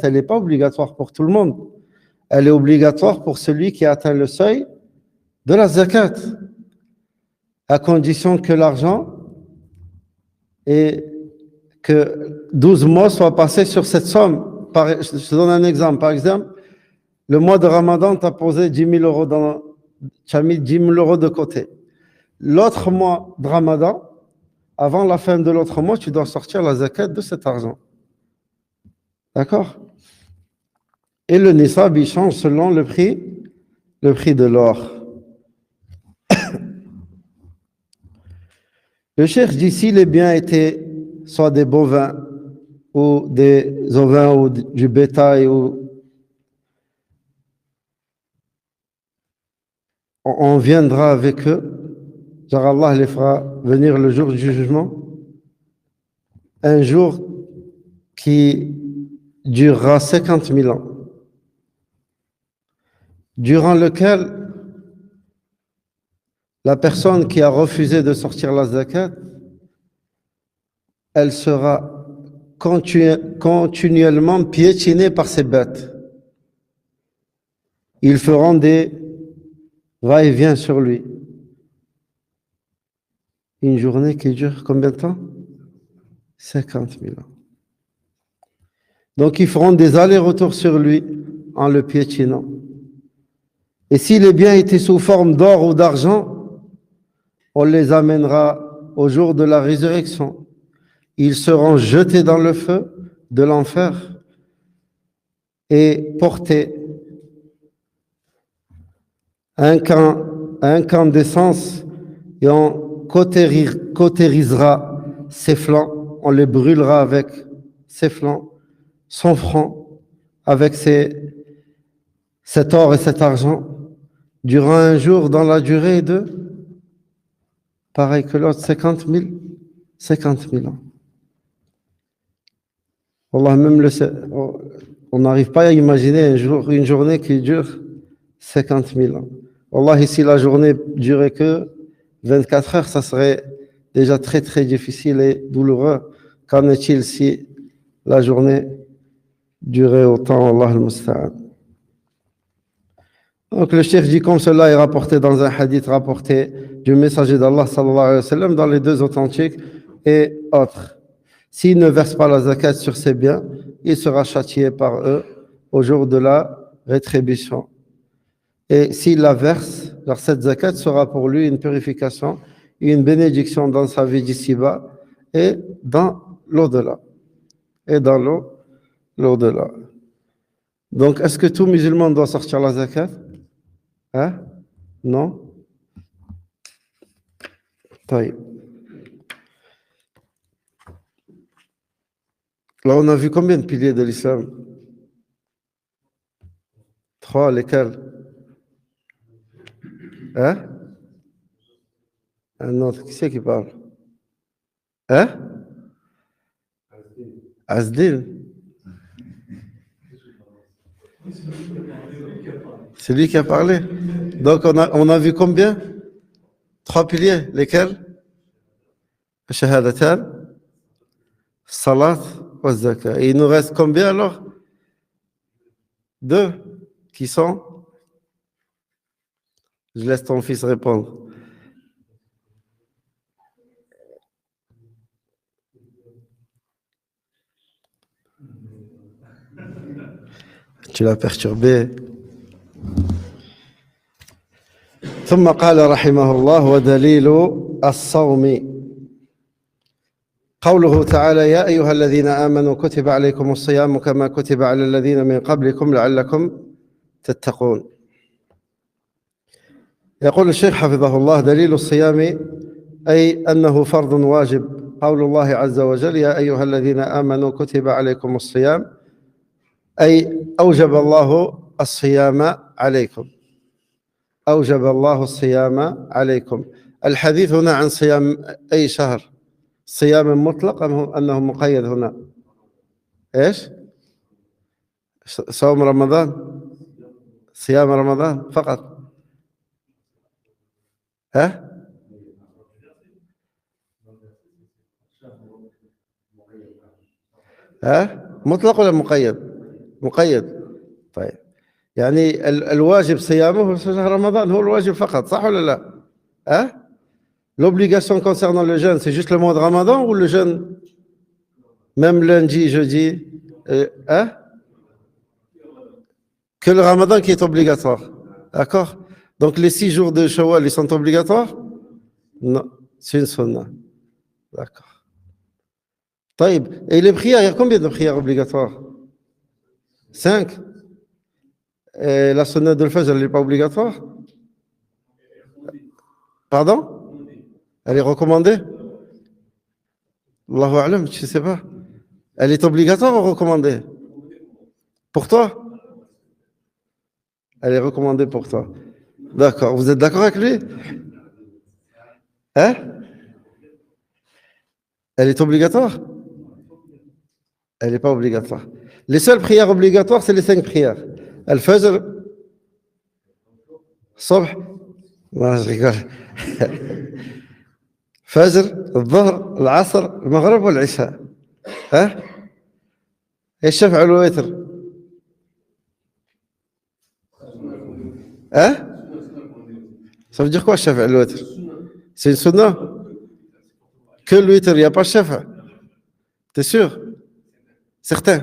elle n'est pas obligatoire pour tout le monde. Elle est obligatoire pour celui qui a atteint le seuil de la zakat, à condition que l'argent et que 12 mois soient passés sur cette somme. Je te donne un exemple. Par exemple, le mois de Ramadan, tu as posé 10 000 €, tu as mis 10 000 € de côté. L'autre mois de Ramadan, avant la fin de l'autre mois, tu dois sortir la zakat de cet argent. D'accord? Et le nisab, il change selon le prix de l'or. Le cheikh dit, si les biens étaient soit des bovins, ou des ovins ou du bétail, ou on viendra avec eux, genre Allah les fera venir le jour du jugement, un jour qui durera 50 000 ans, durant lequel la personne qui a refusé de sortir la zakat, elle sera continuellement piétinée par ces bêtes. Ils feront des va-et-vient sur lui. Une journée qui dure combien de temps? 50 000 ans. Donc ils feront des allers-retours sur lui en le piétinant. Et si les biens étaient sous forme d'or ou d'argent, on les amènera au jour de la résurrection. Ils seront jetés dans le feu de l'enfer et portés à un camp d'essence, et on cautérisera ses flancs, on les brûlera avec ses flancs, son front, avec cet or et cet argent, durant un jour dans la durée de, pareil que l'autre, 50 000 ans. Allah même on n'arrive pas à imaginer une journée qui dure 50 000 ans. Wallahi, si la journée durait que 24 heures, ça serait déjà très très difficile et douloureux. Qu'en est-il si la journée durait autant? Allah al-Musta'an. Donc le cheikh dit, comme cela est rapporté dans un hadith rapporté du messager d'Allah sallallahu alayhi wa sallam dans les deux authentiques et autres. S'il ne verse pas la zakat sur ses biens, il sera châtié par eux au jour de la rétribution. Et s'il la verse, alors cette zakat sera pour lui une purification, une bénédiction dans sa vie d'ici-bas et dans l'au-delà. Et dans l'au-delà. Donc, est-ce que tout musulman doit sortir la zakat? Hein? Non? Taïb. Là, on a vu combien de piliers de l'islam? 3, lesquels? Hein? Un autre, qui c'est qui parle? Hein? Asdin. C'est lui qui a parlé. Donc, on a vu combien? 3 piliers, lesquels? Shahadatan, Salat, wa Zakat. Et il nous reste combien alors? 2, qui sont? Je laisse ton fils répondre. Tu l'as perturbé. ثم قال رحمه الله ودليل الصوم قوله تعالى يا أيها الذين آمنوا كتب عليكم الصيام كما كتب على الذين من قبلكم لعلكم تتقون. يقول الشيخ حفظه الله دليل الصيام أي أنه فرض واجب. قول الله عز وجل يا أيها الذين آمنوا كتب عليكم الصيام أي أوجب الله الصيام عليكم. أوجب الله الصيام عليكم. الحديث هنا عن صيام أي شهر؟ صيام مطلق أم أنه مقيد هنا؟ إيش؟ صوم رمضان؟ صيام رمضان فقط؟ ها؟ ها؟ مطلق ولا مقيد؟ مقيد. طيب يعني الواجب صيامه في شهر رمضان هو الواجب فقط صح ولا لا؟ ها؟ L'obligation concernant le jeûne, c'est juste le mois de Ramadan ou le jeûne même lundi, jeudi, hein? Que le Ramadan qui est obligatoire. D'accord? Donc les 6 jours de Shawwal, ils sont obligatoires? Non, c'est une sunna. D'accord. Taïb. Et les prières, il y a combien de prières obligatoires? 5. Et la sunna de Fajr, elle n'est pas obligatoire? Pardon? Elle est recommandée? Allahu a'lam, je ne sais pas. Elle est obligatoire ou recommandée? Pour toi? Elle est recommandée pour toi. D'accord. Vous êtes d'accord avec lui? Hein? Elle est obligatoire? Elle n'est pas obligatoire. Les seules prières obligatoires, c'est les 5 prières. Al-Fajr, Subh, non, je rigole. Fajr, الظهر, العصر, المغرب والعشاء. Hein? Et الشفع والوتر. Hein? Ça veut dire quoi, الشفع والوتر? C'est une sunna? Que le witr, il n'y a pas الشفع. T'es sûr? Certain?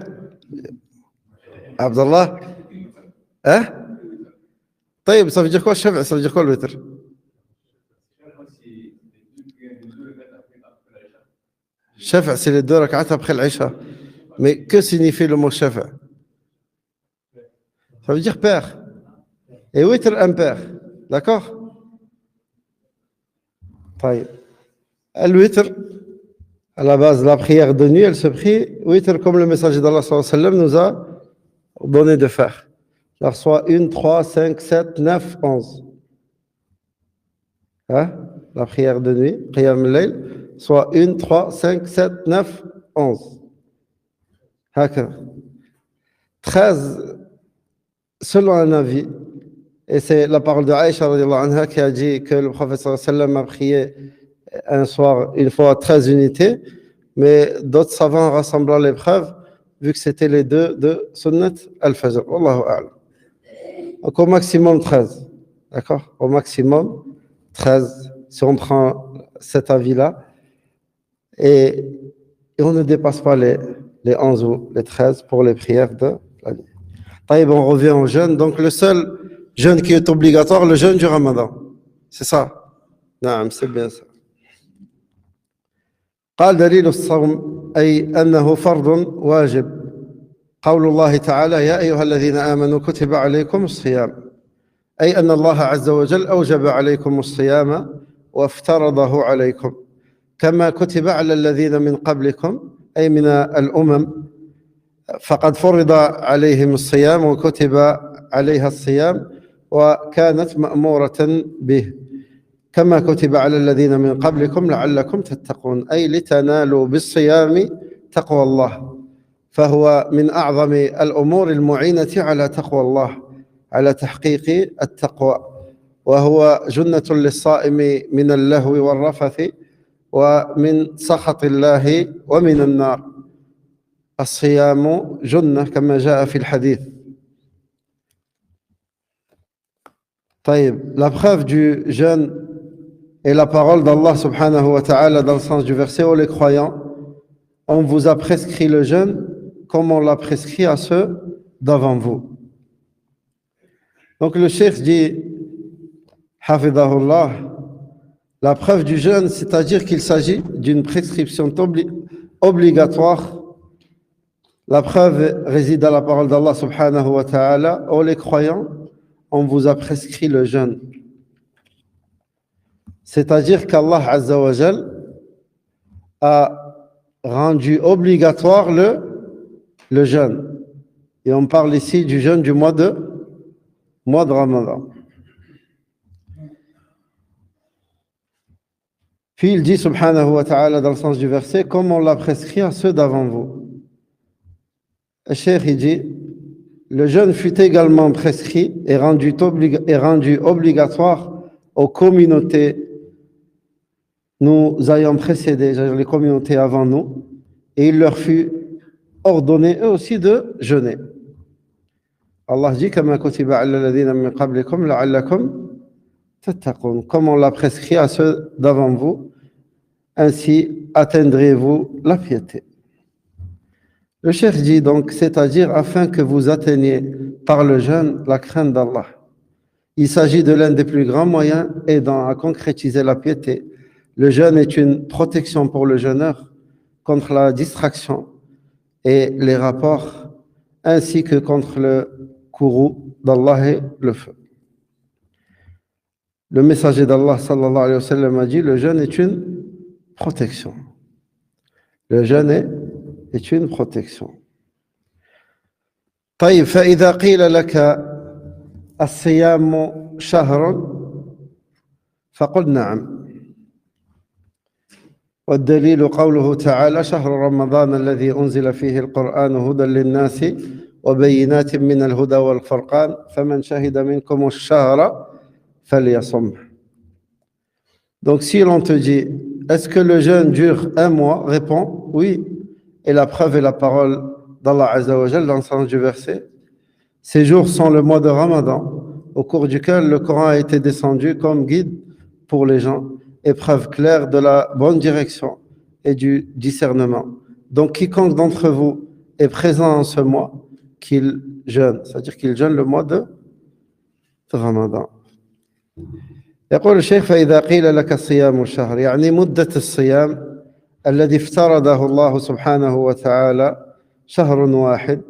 Abdallah? Hein? طيب, ça veut dire quoi الشفع? Ça veut dire quoi le witr? Shafa, c'est les 2 rak'at après l'Isha. Mais que signifie le mot Shafa? Ça veut dire père. Et witr, impair. D'accord? طيب. Le witr, à la base, la prière de nuit, elle se prie witr comme le messager d'Allah sallallahu alayhi wa sallam nous a donné de faire. Alors, soit 1, 3, 5, 7, 9, 11. Hein? La prière de nuit, qiyam al-layl, soit 1, 3, 5, 7, 9, 11. Haka. 13, selon un avis, et c'est la parole de Aïcha radiallahu anha qui a dit que le prophète sallallahu alayhi wa sallam a prié un soir, une fois 13 unités, mais d'autres savants rassemblant les preuves, vu que c'était les 2 de Sunnat al-Fajr. Wallahu a'lam. Donc au maximum 13. D'accord? Au maximum 13, si on prend cet avis-là. Et on ne dépasse pas les 11 ou les 13 pour les prières de la nuit. Taïb, on revient au jeûne. Donc le seul jeûne qui est obligatoire, le jeûne du Ramadan. C'est ça? Non, c'est bien ça. قال دليل الصوم أي أنه فرض واجب قول الله تعالى يا أيها الذين آمنوا كتب عليكم الصيام أي أن الله عز وجل أوجب عليكم الصيام وافترضه عليكم كما كتب على الذين من قبلكم أي من الأمم فقد فرض عليهم الصيام وكتب عليها الصيام وكانت مأمورة به كما كتب على الذين من قبلكم لعلكم تتقون أي لتنالوا بالصيام تقوى الله فهو من أعظم الأمور المعينة على تقوى الله على تحقيق التقوى وهو جنة للصائم من اللهو والرفث ومن سخط الله ومن النار الصيام جنة كما جاء في الحديث. طيب, la preuve du jeûne et la parole d'Allah subhanahu wa ta'ala dans le sens du verset, ô les croyants, on vous a prescrit le jeûne comme on l'a prescrit à ceux d'avant vous. Donc le cheikh dit, hafidahullah, la preuve du jeûne, c'est-à-dire qu'il s'agit d'une prescription obligatoire. La preuve réside dans la parole d'Allah subhanahu wa ta'ala, ô les croyants, on vous a prescrit le jeûne. C'est-à-dire qu'Allah Azza wa Jal a rendu obligatoire le jeûne. Et on parle ici du jeûne du mois de Ramadan. Puis il dit subhanahu wa ta'ala dans le sens du verset, comme on l'a prescrit à ceux d'avant vous. Le cheikh il dit, le jeûne fut également prescrit et rendu obligatoire aux communautés nous ayant précédé, les communautés avant nous, et il leur fut ordonné eux aussi de jeûner. Allah dit كما كتب على الذين من قبلكم لعلكم تتقون, comme on l'a prescrit à ceux d'avant vous, ainsi atteindrez-vous la piété. Le cheikh dit donc, c'est-à-dire afin que vous atteigniez par le jeûne la crainte d'Allah. Il s'agit de l'un des plus grands moyens aidant à concrétiser la piété. Le jeûne est une protection pour le jeûneur contre la distraction et les rapports, ainsi que contre le courroux d'Allah et le feu. Le messager d'Allah sallallahu alayhi wa sallam a dit, le jeûne est une protection. Le jeûne est est une protection. طيب فإذا قيل لك الصيام شهر فقل نعم، والدليل قوله تعالى شهر رمضان الذي أنزل فيه القرآن هدى للناس وبينات من الهدى والفرقان فمن شهد منكم الشهر فليصمه. Donc si l'on te dit est-ce que le jeûne dure un mois, réponds oui, et la preuve est la parole d'Allah Azza wa Jal dans le sens du verset. Ces jours sont le mois de Ramadan au cours duquel le Coran a été descendu comme guide pour les gens et preuve claire de la bonne direction et du discernement. Donc quiconque d'entre vous est présent en ce mois, qu'il jeûne, c'est-à-dire qu'il jeûne le mois de Ramadan. يقول الشيخ فإذا قيل لك الصيام الشهر يعني مدة الصيام الذي افترضه الله سبحانه وتعالى شهر واحد،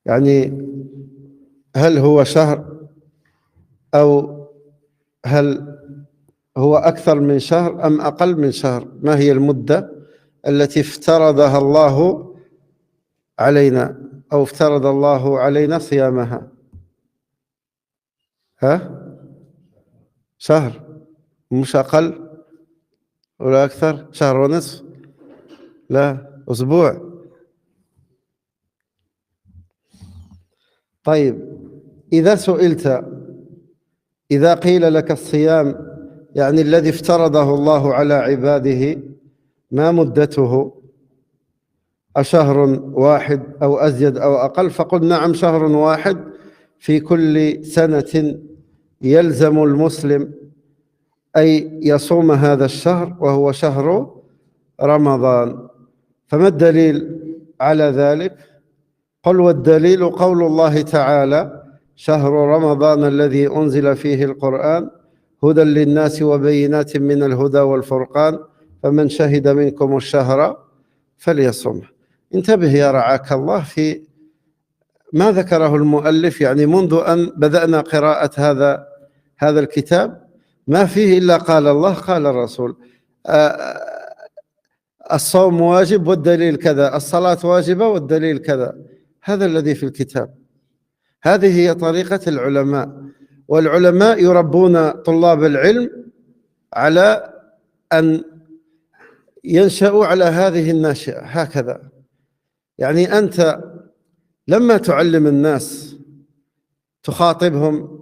يعني هل هو شهر أو هل هو أكثر من شهر أم أقل من شهر؟ ما هي المدة التي افترضها الله علينا أو افترض الله علينا صيامها؟ شهر، مش أقل ولا أكثر؟ شهر ونصف؟ لا، أسبوع. طيب إذا سئلت إذا قيل لك الصيام يعني الذي افترضه الله على عباده ما مدته؟ أشهر واحد أو أزيد أو أقل؟ فقل نعم شهر واحد في كل سنة يلزم المسلم أي يصوم هذا الشهر وهو شهر رمضان. فما الدليل على ذلك؟ قل والدليل قول الله تعالى شهر رمضان الذي أنزل فيه القرآن هدى للناس وبينات من الهدى والفرقان فمن شهد منكم الشهر فليصمه. انتبه يا رعاك الله في ما ذكره المؤلف، يعني منذ أن بدأنا قراءة هذا الكتاب ما فيه إلا قال الله قال الرسول، الصوم واجب والدليل كذا، الصلاة واجبة والدليل كذا. هذا الذي في الكتاب، هذه هي طريقة العلماء، والعلماء يربون طلاب العلم على أن ينشأوا على هذه الناشئة هكذا. يعني أنت لما تعلم الناس تخاطبهم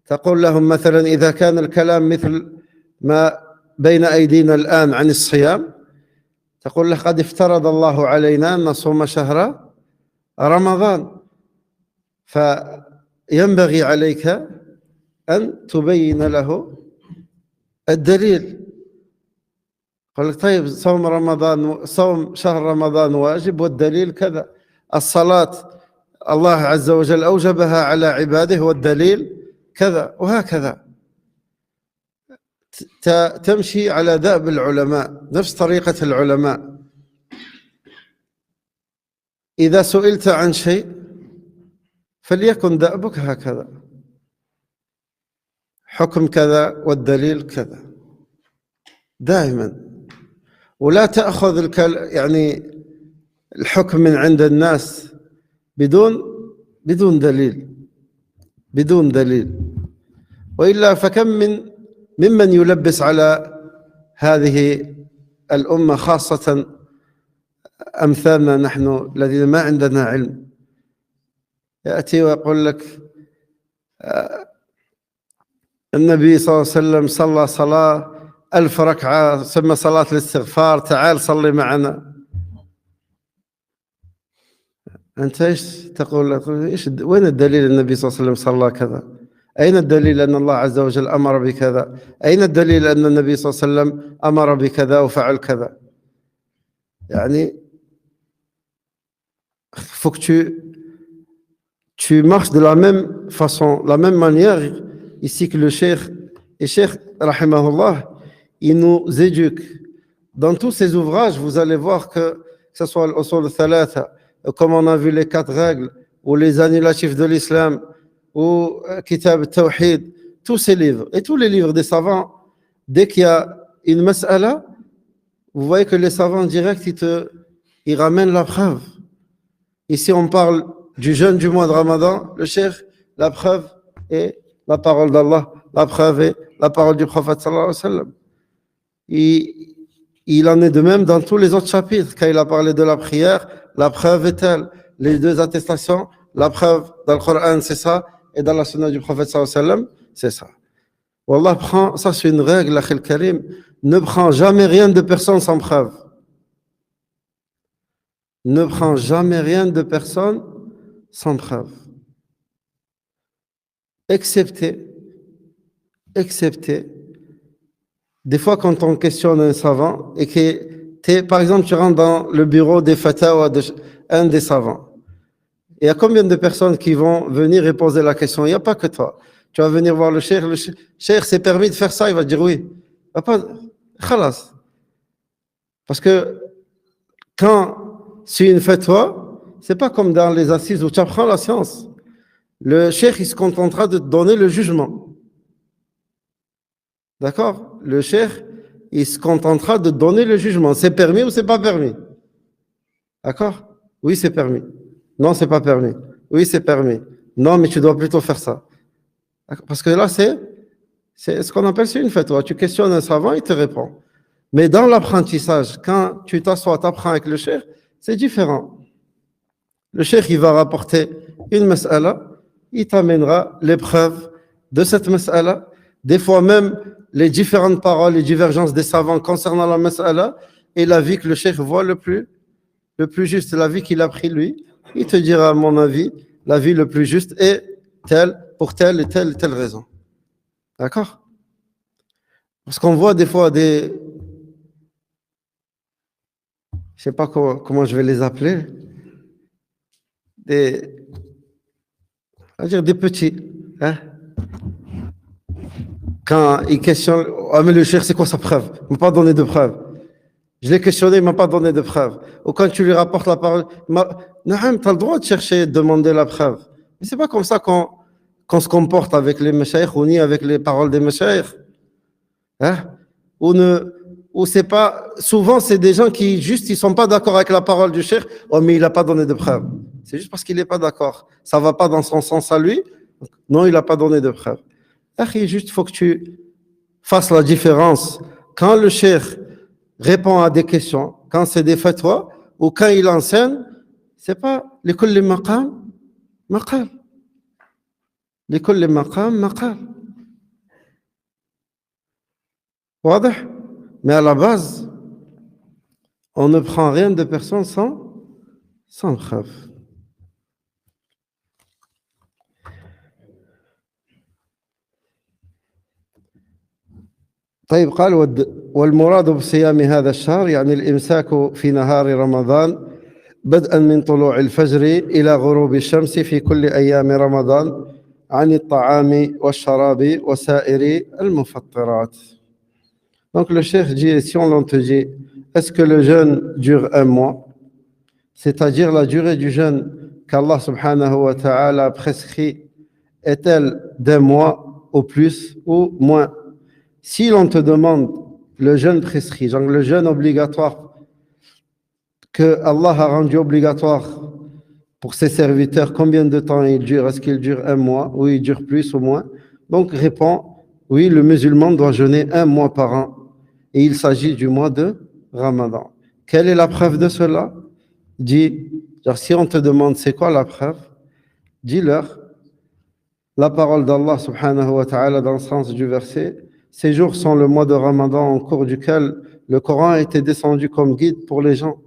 تقول لهم مثلا إذا كان الكلام مثل ما بين أيدينا الآن عن الصيام تقول له قد افترض الله علينا أن نصوم شهر رمضان، فينبغي عليك أن تبين له الدليل. قال لك طيب صوم شهر رمضان واجب والدليل كذا، الصلاة الله عز وجل أوجبها على عباده والدليل كذا، وهكذا تمشي على دأب العلماء نفس طريقة العلماء. إذا سئلت عن شيء فليكن دأبك هكذا، حكم كذا والدليل كذا دائما، ولا تأخذ يعني الحكم من عند الناس بدون دليل، وإلا فكم ممن يلبس على هذه الأمة خاصة أمثالنا نحن الذين ما عندنا علم، يأتي ويقول لك النبي صلى الله عليه وسلم صلى صلاة 1000 ركعة سمى صلاة الاستغفار، تعال صلي معنا. أنت إيش تقول؟ وين الدليل النبي صلى الله عليه وسلم صلى كذا؟ أين الدليل أن الله عز وجل أمر بكذا؟ أين الدليل أن النبي صلى الله عليه وسلم أمر بكذا وفعل كذا؟ يعني faut que tu marches de la même façon, la même manière ici que le cheikh. Et cheikh rahimahullah, il nous éduque. Dans tous ses ouvrages, vous allez voir que ce soit l'usul thalatha, comme on a vu les 4 règles, ou les annulatifs de l'islam, ou Kitab al-Tawhid, tous ces livres, et tous les livres des savants, dès qu'il y a une mas'ala, vous voyez que les savants directs, il ramène la preuve. Ici, on parle du jeûne du mois de Ramadan. Le cheikh, la preuve est la parole d'Allah. La preuve est la parole du prophète sallallahu alayhi wa sallam. Il en est de même dans tous les autres chapitres. Quand il a parlé de la prière, la preuve est telle. Les deux attestations, la preuve dans le Coran, c'est ça, et dans la sunna du prophète sallallahu alayhi wa sallam, c'est ça. Wallah, ça c'est une règle, Akhil Karim, ne prends jamais rien de personne sans preuve. Ne prends jamais rien de personne sans preuve. Excepté, des fois quand on questionne un savant et que, par exemple, tu rentres dans le bureau des fatawa d'un des savants. Il y a combien de personnes qui vont venir et poser la question? Il n'y a pas que toi. Tu vas venir voir le cheikh c'est permis de faire ça, il va dire oui. Il va pas, khalas. Parce que quand c'est une fatwa, c'est pas comme dans les assises où tu apprends la science. Le cheikh, il se contentera de te donner le jugement. D'accord? Le cheikh, il se contentera de te donner le jugement. C'est permis ou c'est pas permis? D'accord? Oui, c'est permis. Non, c'est pas permis. Oui, c'est permis. Non, mais tu dois plutôt faire ça. Parce que là, c'est ce qu'on appelle, c'est une fatwa. Tu questionnes un savant, il te répond. Mais dans l'apprentissage, quand tu t'assois, t'apprends avec le cheikh, c'est différent. Le cheikh, il va rapporter une mas'ala, il t'amènera les preuves de cette mas'ala. Des fois même, les différentes paroles, les divergences des savants concernant la mas'ala et l'avis que le cheikh voit le plus juste, l'avis qu'il a pris lui. Il te dira, à mon avis, l'avis le plus juste est tel, pour telle et telle raison. D'accord? Parce qu'on voit des fois je sais pas comment je vais les appeler, des petits, hein? Quand ils questionnent, ah mais le cheikh, c'est quoi sa preuve? Il m'a pas donné de preuve. Je l'ai questionné, il m'a pas donné de preuve. Ou quand tu lui rapportes la parole, non, tu as le droit de chercher, de demander la preuve. Mais c'est pas comme ça qu'on se comporte avec les mashayikh ou ni avec les paroles des mashayikh. Hein? Ou c'est pas, souvent c'est des gens qui juste, ils sont pas d'accord avec la parole du cheikh, oh mais il a pas donné de preuve. C'est juste parce qu'il est pas d'accord. Ça va pas dans son sens à lui. Non, il a pas donné de preuve. Juste, il faut que tu fasses la différence. Quand le cheikh répond à des questions, quand c'est des fatwas, ou quand il enseigne, c'est pas لكل مقام مقال. لكل مقام مقال. واضح? Mais à la base, on ne prend rien de personne sans preuve. طيب قال والمراد بصيام هذا الشهر يعني الإمساك في نهار رمضان بدءا من طلوع الفجر إلى غروب الشمس في كل أيام رمضان عن الطعام والشراب وسائر المفطرات. Donc le cheikh dit, si on te dit, est-ce que le jeûne dure un mois? C'est-à-dire la durée du jeûne qu'Allah subhanahu wa ta'ala a prescrit est-elle d'un mois au plus ou moins? Si l'on te demande le jeûne prescrit, donc le jeûne obligatoire que Allah a rendu obligatoire pour ses serviteurs, combien de temps il dure? Est-ce qu'il dure un mois ou il dure plus ou moins? Donc réponds, oui, le musulman doit jeûner un mois par an et il s'agit du mois de Ramadan. Quelle est la preuve de cela? Dis, si on te demande c'est quoi la preuve, dis-leur la parole d'Allah subhanahu wa ta'ala dans le sens du verset. Ces jours sont le mois de Ramadan au cours duquel le Coran a été descendu comme guide pour les gens,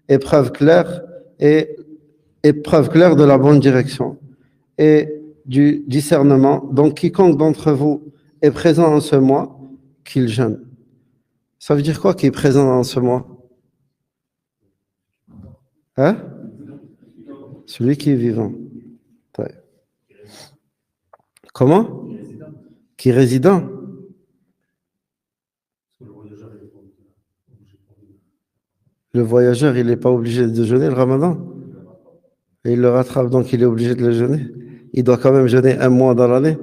épreuve claire de la bonne direction et du discernement. Donc quiconque d'entre vous est présent en ce mois, qu'il jeûne. Ça veut dire quoi qui est présent dans ce mois? Hein? Celui qui est vivant. Comment? Qui est résident. Le voyageur, il n'est pas obligé de jeûner le Ramadan. Et il le rattrape, donc il est obligé de le jeûner. Il doit quand même jeûner un mois dans l'année.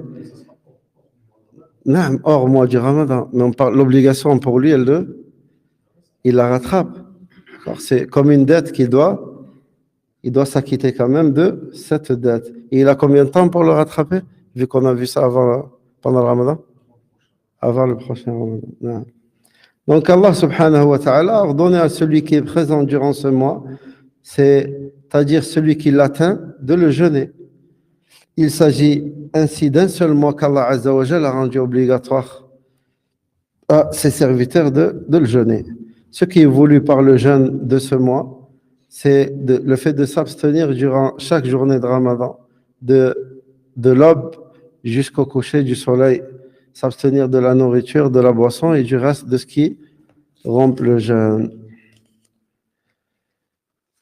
Non, hors mois du Ramadan. Mais on parle l'obligation pour lui, il la rattrape. C'est comme une dette il doit s'acquitter quand même de cette dette. Et il a combien de temps pour le rattraper, vu qu'on a vu ça pendant le Ramadan? Avant le prochain Ramadan. Non. Donc Allah subhanahu wa ta'ala a ordonné à celui qui est présent durant ce mois, c'est-à-dire celui qui l'atteint, de le jeûner. Il s'agit ainsi d'un seul mois qu'Allah Azza wa Jalla a rendu obligatoire à ses serviteurs de le jeûner. Ce qui est voulu par le jeûne de ce mois, c'est le fait de s'abstenir durant chaque journée de Ramadan, de l'aube jusqu'au coucher du soleil, s'abstenir de la nourriture, de la boisson et du reste de ce qui rompt le jeûne.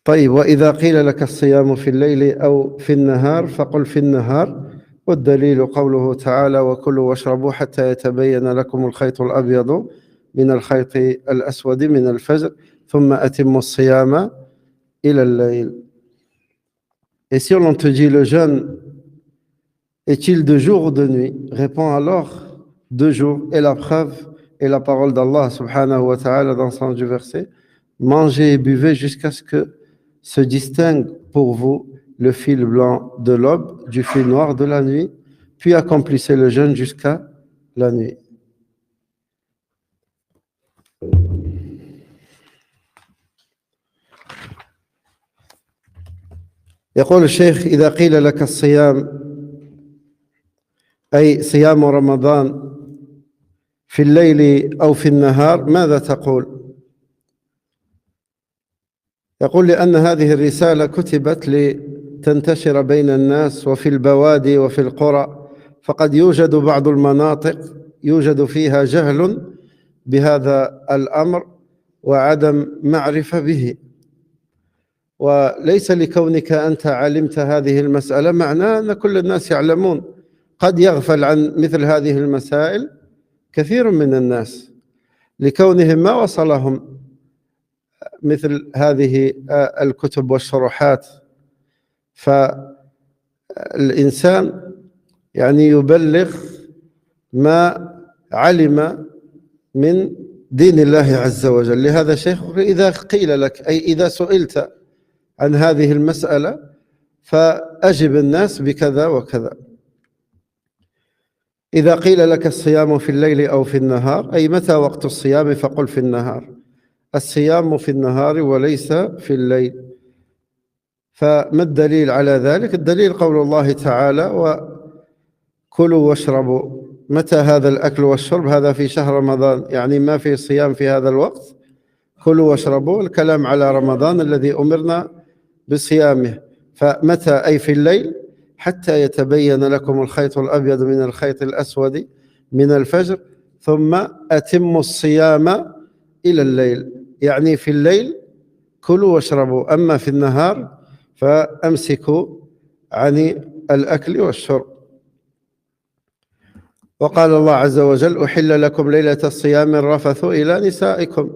طيب وإذا قيل لك الصيام في الليل أو في النهار فقل في النهار والدليل قوله تعالى وكلوا واشربوا حتى يتبين لكم الخيط الأبيض من الخيط الأسود من الفجر ثم أتموا الصيام إلى الليل. Et si on te dit le jeûne est-il de jour ou de nuit? Réponds alors de jour. Et la preuve est la parole d'Allah subhanahu wa ta'ala dans le sens du verset. Mangez et buvez jusqu'à ce que se distingue pour vous le fil blanc de l'aube du fil noir de la nuit, puis accomplissez le jeûne jusqu'à la nuit. يقول الشيخ إذا قيل لك الصيام أي صيام رمضان في الليل أو في النهار ماذا تقول؟ يقول لأن هذه الرسالة كتبت لتنتشر بين الناس وفي البوادي وفي القرى، فقد يوجد بعض المناطق يوجد فيها جهل بهذا الأمر وعدم معرفة به، وليس لكونك أنت علمت هذه المسألة معناه أن كل الناس يعلمون. قد يغفل عن مثل هذه المسائل كثير من الناس لكونهم ما وصلهم مثل هذه الكتب والشروحات، فالإنسان يعني يبلغ ما علم من دين الله عز وجل. لهذا الشيخ إذا قيل لك أي إذا سئلت عن هذه المسألة فأجب الناس بكذا وكذا. إذا قيل لك الصيام في الليل أو في النهار أي متى وقت الصيام فقل في النهار. الصيام في النهار وليس في الليل. فما الدليل على ذلك؟ الدليل قول الله تعالى وكلوا واشربوا. متى هذا الأكل والشرب؟ هذا في شهر رمضان، يعني ما في صيام في هذا الوقت. كلوا واشربوا الكلام على رمضان الذي أمرنا بصيامه. فمتى أي في الليل حتى يتبين لكم الخيط الأبيض من الخيط الأسود من الفجر ثم أتموا الصيام إلى الليل، يعني في الليل كلوا واشربوا، أما في النهار فأمسكوا عن الأكل والشرب. وقال الله عز وجل أحل لكم ليلة الصيام الرفث إلى نسائكم.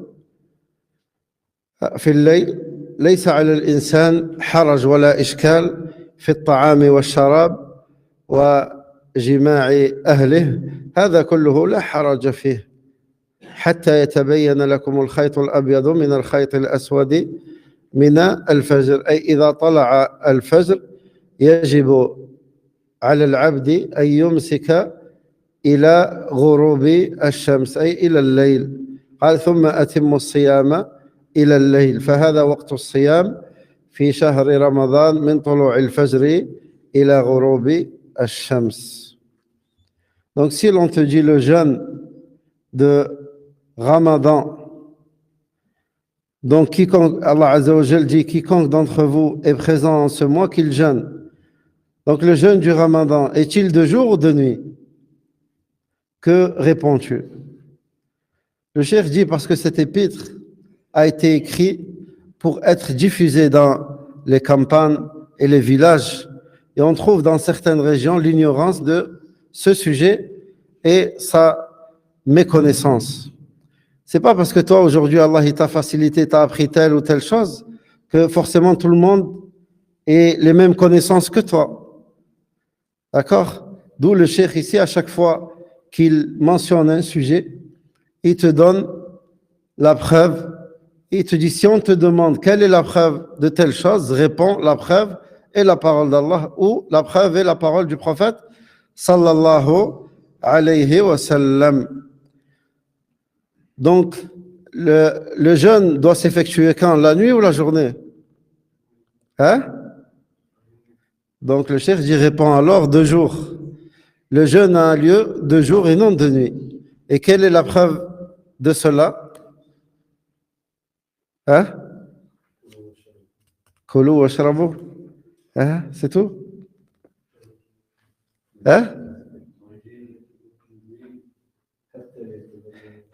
في الليل ليس على الإنسان حرج ولا إشكال في الطعام والشراب وجماع أهله، هذا كله لا حرج فيه حتى يتبين لكم الخيط الأبيض من الخيط الأسود من الفجر. أي إذا طلع الفجر يجب على العبد أن يمسك إلى غروب الشمس أي إلى الليل. قال ثم أتموا الصيام إلى الليل، فهذا وقت الصيام في شهر رمضان من طلوع الفجر إلى غروب الشمس. Donc si l'on te dit le jeûne de Ramadan, donc quiconque, Allah Azza wa Jal dit quiconque d'entre vous est présent en ce mois qu'il jeûne. Donc le jeûne du Ramadan est-il de jour ou de nuit? Que réponds-tu? Le cheikh dit parce que cet épître a été écrit pour être diffusé dans les campagnes et les villages, et on trouve dans certaines régions l'ignorance de ce sujet et sa méconnaissance. C'est pas parce que toi aujourd'hui Allah t'a facilité, t'a appris telle ou telle chose que forcément tout le monde ait les mêmes connaissances que toi. D'accord? D'où le cheikh ici à chaque fois qu'il mentionne un sujet, il te donne la preuve Il te dit, si on te demande quelle est la preuve de telle chose, réponds, la preuve est la parole d'Allah ou la preuve est la parole du prophète sallallahu alayhi wa sallam. Donc, le jeûne doit s'effectuer quand? La nuit ou la journée? Hein? Donc, le cheikh dit, répond alors 2 jours. Le jeûne a lieu 2 jours et non 2 nuits. Et quelle est la preuve de cela? Hein? Kulu wa shrabu. Hein? C'est tout? Hein?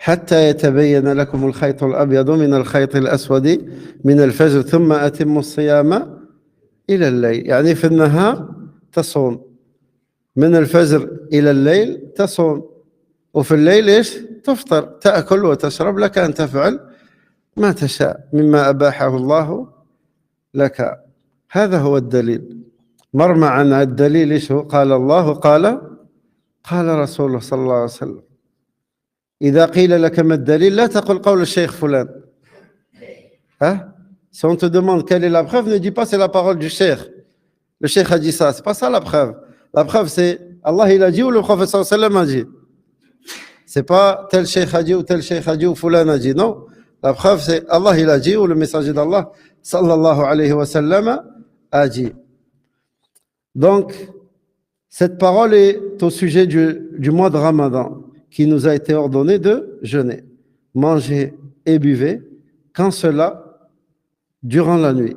حتى يتبين لكم الخيط الأبيض من الخيط الأسود من الفجر ثم أتموا الصيام إلى الليل. يعني في النهار تصوم، من الفجر إلى الليل تصوم، وفي الليل إيش؟ تفطر، تأكل وتشرب، لك أن تفعل ما تشاء مما أباحه الله لك. هذا هو الدليل. مر معنا الدليل إيش هو؟ قال الله قال رسوله صلى الله عليه وسلم. إذا قيل لك ما الدليل لا تقل قول الشيخ فلان. Hein? Si on te demande quelle est la preuve, ne dis pas c'est la parole du cheikh. Le cheikh a dit ça. C'est pas ça la preuve. La preuve c'est Allah il a dit ou le prophète sallallahu alayhi wa sallam a dit. C'est pas tel cheikh a dit ou tel cheikh a dit ou fulan a dit. Non. La preuve c'est Allah il a dit ou le messager d'Allah sallallahu alayhi wa sallam a dit. Donc, cette parole est au sujet du mois de Ramadan qui nous a été ordonné de jeûner, manger et buvez, quand cela, durant la nuit.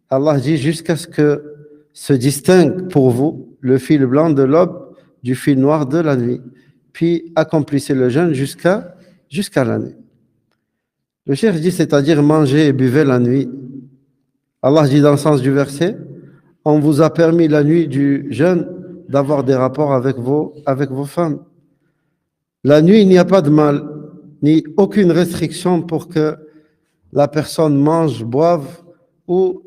Allah dit jusqu'à ce que se distingue pour vous le fil blanc de l'aube du fil noir de la nuit. Puis accomplissez le jeûne jusqu'à la nuit. Le cheikh dit, c'est-à-dire manger et buvez la nuit. Allah dit dans le sens du verset, on vous a permis la nuit du jeûne d'avoir des rapports avec vos femmes. La nuit, il n'y a pas de mal, ni aucune restriction pour que la personne mange, boive ou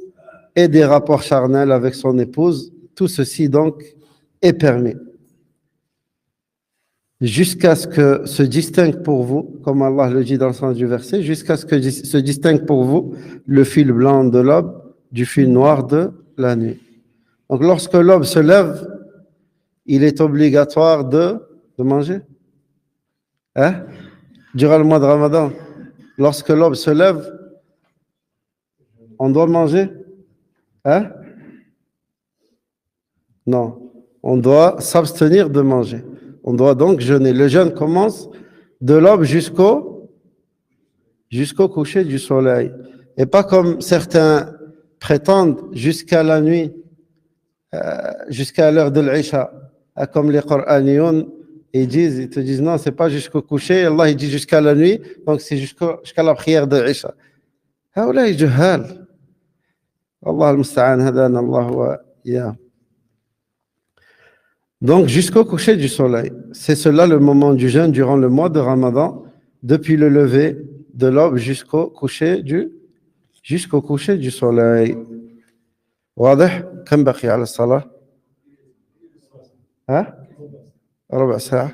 ait des rapports charnels avec son épouse. Tout ceci, donc, est permis. Jusqu'à ce que se distingue pour vous, comme Allah le dit dans le sens du verset, jusqu'à ce que se distingue pour vous le fil blanc de l'aube du fil noir de la nuit. Donc, lorsque l'aube se lève, il est obligatoire de manger. Hein? Durant le mois de Ramadan, lorsque l'aube se lève, on doit manger? Hein? Non, on doit s'abstenir de manger. On doit donc jeûner. Le jeûne commence de l'aube jusqu'au coucher du soleil. Et pas comme certains prétendent jusqu'à la nuit, jusqu'à l'heure de l'Isha, comme les Qur'aniyoun. Ils te disent non, c'est pas jusqu'au coucher. Allah il dit jusqu'à la nuit, donc c'est jusqu'à la prière de Isha. هؤلاء جهال. Allah al-Musta'an hadana Allah wa iyah. Donc jusqu'au coucher du soleil. C'est cela le moment du jeûne durant le mois de Ramadan, depuis le lever de l'aube jusqu'au coucher du soleil. واضح؟ كم بقي على الصلاة؟ ها؟ ربع ساعة.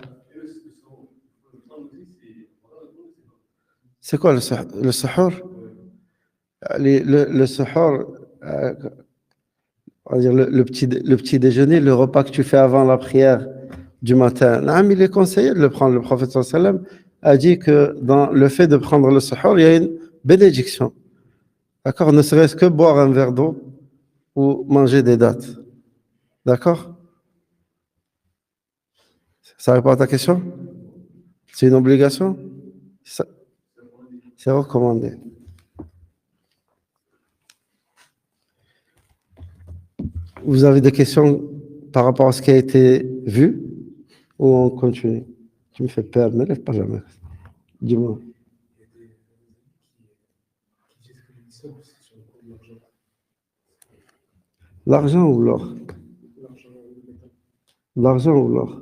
C'est quoi le suhour? Le suhour, on va dire le petit déjeuner, le repas que tu fais avant la prière du matin. Il est conseillé de le prendre. Le prophète sallallahu alayhi wa sallam a dit que dans le fait de prendre le suhour, il y a une bénédiction. D'accord? Ne serait-ce que boire un verre d'eau ou manger des dattes. D'accord? Ça répond à ta question? C'est une obligation? C'est recommandé. Vous avez des questions par rapport à ce qui a été vu? Ou on continue? Tu me fais peur, ne lève pas jamais. Dis-moi. L'argent ou l'or? L'argent ou l'or?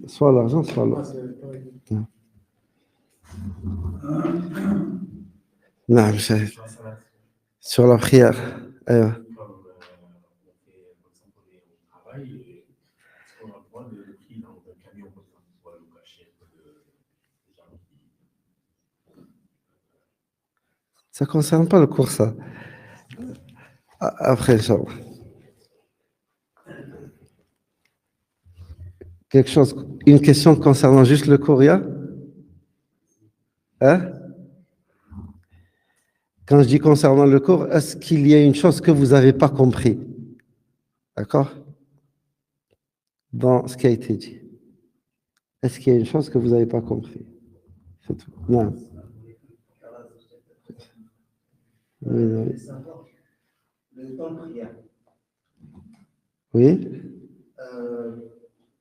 Soit l'argent, soit l'or. Non, sur la prière. Ça ne concerne pas le cours, ça. Après, Inch'Allah. Quelque chose, une question concernant juste le cours, ya? Hein? Quand je dis concernant le cours, est-ce qu'il y a une chose que vous n'avez pas compris? D'accord? Dans ce qui a été dit. Est-ce qu'il y a une chose que vous n'avez pas compris? C'est tout. Non. Oui. Le temps de prière. Oui.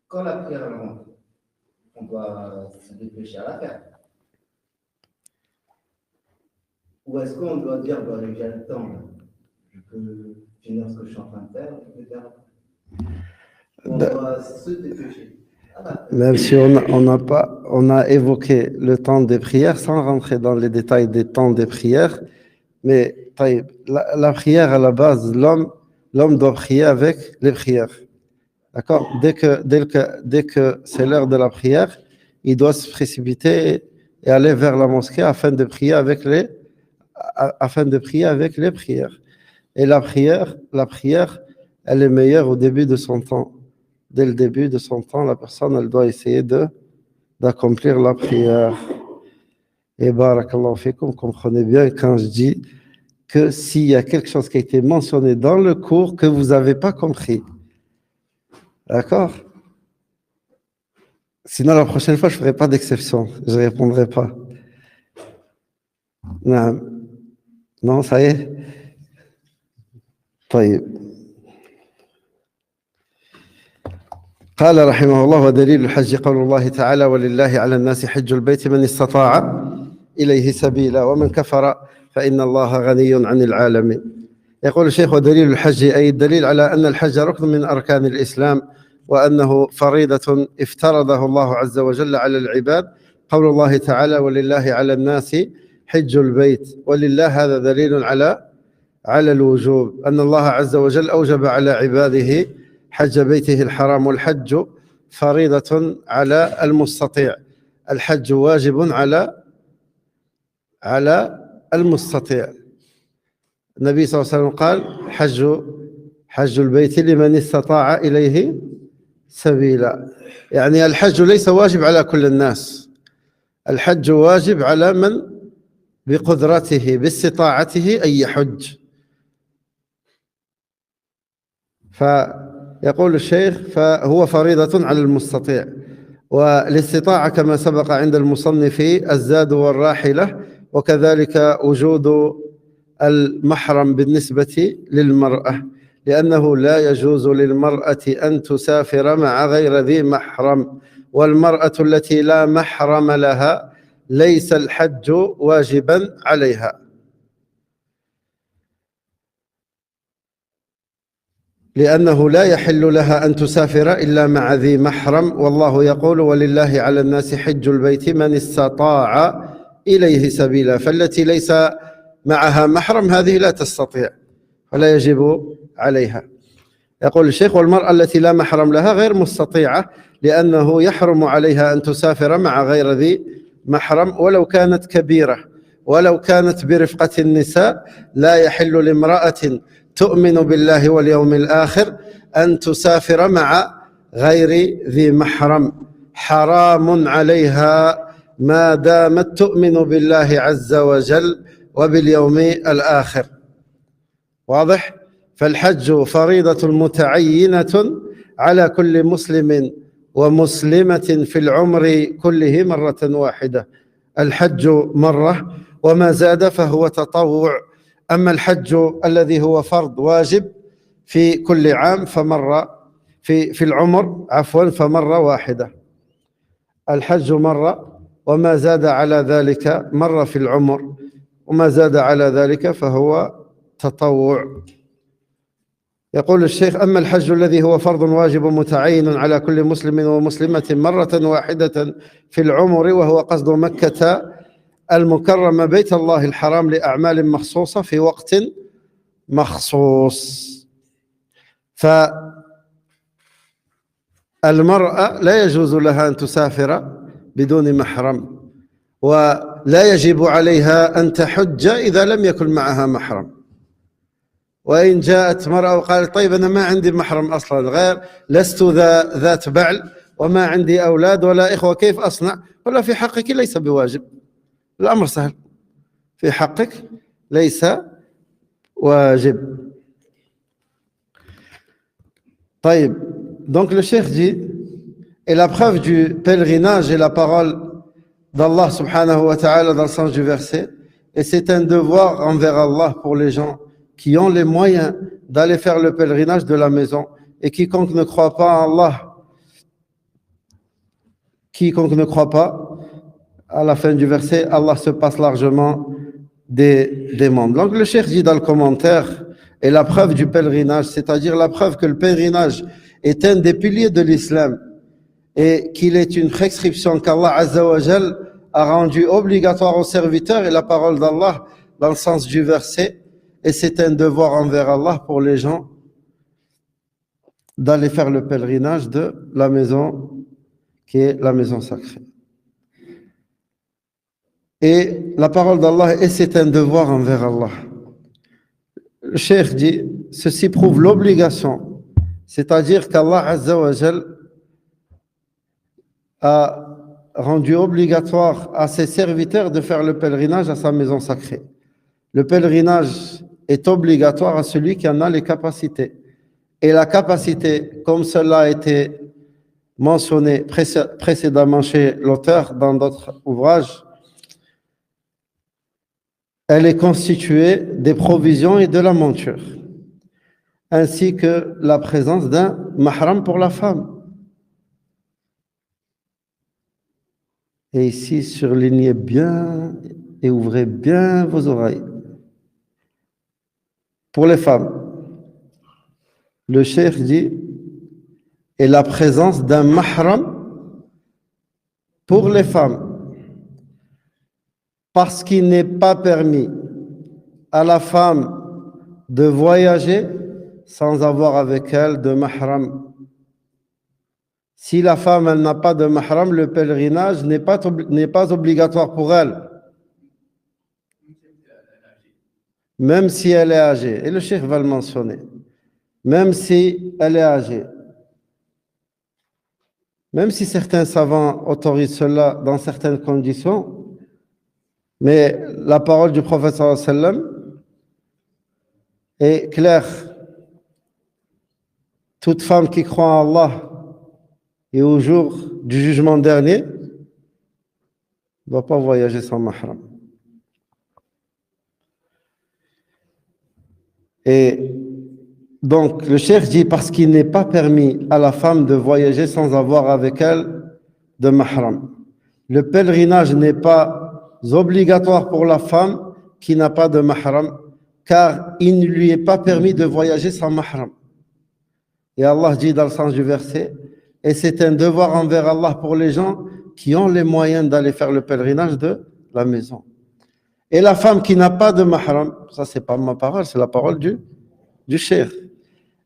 Quand la prière rentre, on doit se dépêcher à la faire. Ou est-ce qu'on doit dire, j'ai déjà le temps, je peux finir ce que je suis en train de faire, etc. On doit se dépêcher. Même si on a évoqué le temps des prières sans rentrer dans les détails des temps des prières, mais la prière à la base, l'homme doit prier avec les prières. D'accord? Dès que c'est l'heure de la prière, il doit se précipiter et aller vers la mosquée afin de prier avec les prières. Et la prière, elle est meilleure au début de son temps. Dès le début de son temps, la personne, elle doit essayer d'accomplir la prière. Et barakallahu fikum, comprenez bien quand je dis que s'il y a quelque chose qui a été mentionné dans le cours que vous n'avez pas compris, d'accord? Sinon, la prochaine fois, je ne ferai pas d'exception. Je ne répondrai pas. Non, ça y est. طيب. قال رحمه الله ودليل الحج قول الله تعالى ولله على الناس حج البيت من استطاع إليه سبيلا ومن كفر فإن الله غني عن العالمين. يقول الشيخ ودليل الحج أي الدليل على أن الحج ركن من أركان الإسلام وأنه فريضة افترضه الله عز وجل على العباد قول الله تعالى ولله على الناس حج البيت ولله هذا دليل على الوجوب أن الله عز وجل أوجب على عباده حج بيته الحرام والحج فريضة على المستطيع الحج واجب على المستطيع النبي صلى الله عليه وسلم قال حج البيت لمن استطاع إليه سبيلا يعني الحج ليس واجب على كل الناس الحج واجب على من بقدرته باستطاعته أن يحج فيقول الشيخ فهو فريضة على المستطيع والاستطاعة كما سبق عند المصنف الزاد والراحلة وكذلك وجود المحرم بالنسبة للمرأة لأنه لا يجوز للمرأة أن تسافر مع غير ذي محرم والمرأة التي لا محرم لها ليس الحج واجبا عليها لأنه لا يحل لها أن تسافر إلا مع ذي محرم والله يقول ولله على الناس حج البيت من استطاع إليه سبيلا فالتي ليس معها محرم هذه لا تستطيع ولا يجب عليها يقول الشيخ والمرأة التي لا محرم لها غير مستطيعة لأنه يحرم عليها أن تسافر مع غير ذي محرم ولو كانت كبيرة ولو كانت برفقة النساء لا يحل لامرأة تؤمن بالله واليوم الآخر أن تسافر مع غير ذي محرم حرام عليها ما دامت تؤمن بالله عز وجل وباليوم الآخر واضح؟ فالحج فريضة متعينة على كل مسلم ومسلمة في العمر كله مرة واحدة الحج مرة وما زاد فهو تطوع أما الحج الذي هو فرض واجب في كل عام فمرة في العمر فمرة واحدة الحج مرة وما زاد على ذلك مرة في العمر وما زاد على ذلك فهو تطوع يقول الشيخ أما الحج الذي هو فرض واجب متعين على كل مسلم ومسلمة مرة واحدة في العمر وهو قصد مكة المكرمة بيت الله الحرام لأعمال مخصوصة في وقت مخصوص فالمرأة لا يجوز لها أن تسافر بدون محرم ولا فلا يجب عليها أن تحج إذا لم يكن معها محرم. وإن جاءت مرأة وقالت طيب أنا ما عندي محرم أصلا، غير لست ذات بعل وما عندي أولاد ولا إخوة، كيف أصنع؟ ولا في حقك ليس بواجب، الأمر سهل، في حقك ليس واجب. طيب, donc le cheikh dit, et la preuve du pèlerinage est la parole d'Allah subhanahu wa ta'ala dans le sens du verset, et c'est un devoir envers Allah pour les gens qui ont les moyens d'aller faire le pèlerinage de la maison, et quiconque ne croit pas en Allah, quiconque ne croit pas, à la fin du verset, Allah se passe largement des membres. Donc le cheikh dit dans le commentaire, et la preuve du pèlerinage, c'est-à-dire la preuve que le pèlerinage est un des piliers de l'islam et qu'il est une prescription qu'Allah Azza wa Jal a rendue obligatoire aux serviteurs, et la parole d'Allah dans le sens du verset, et c'est un devoir envers Allah pour les gens d'aller faire le pèlerinage de la maison qui est la maison sacrée. Et la parole d'Allah, et c'est un devoir envers Allah. Le cheikh dit, ceci prouve l'obligation, c'est-à-dire qu'Allah Azza wa Jal a rendu obligatoire à ses serviteurs de faire le pèlerinage à sa maison sacrée. Le pèlerinage est obligatoire à celui qui en a les capacités. Et la capacité, comme cela a été mentionné précédemment chez l'auteur dans d'autres ouvrages, elle est constituée des provisions et de la monture, ainsi que la présence d'un mahram pour la femme. Et ici, surlignez bien et ouvrez bien vos oreilles. Pour les femmes, le cheikh dit, et la présence d'un mahram pour les femmes, parce qu'il n'est pas permis à la femme de voyager sans avoir avec elle de mahram. Si la femme elle n'a pas de mahram, le pèlerinage n'est pas obligatoire pour elle, même si elle est âgée. Et le cheikh va le mentionner. Même si elle est âgée. Même si certains savants autorisent cela dans certaines conditions, mais la parole du prophète sallallahu alayhi wa sallam est claire. Toute femme qui croit en Allah et au jour du jugement dernier ne doit pas voyager sans mahram. Et donc le cheikh dit, parce qu'il n'est pas permis à la femme de voyager sans avoir avec elle de mahram. Le pèlerinage n'est pas obligatoire pour la femme qui n'a pas de mahram, car il ne lui est pas permis de voyager sans mahram. Et Allah dit dans le sens du verset, et c'est un devoir envers Allah pour les gens qui ont les moyens d'aller faire le pèlerinage de la maison. Et la femme qui n'a pas de mahram, ça c'est pas ma parole, c'est la parole du cheikh.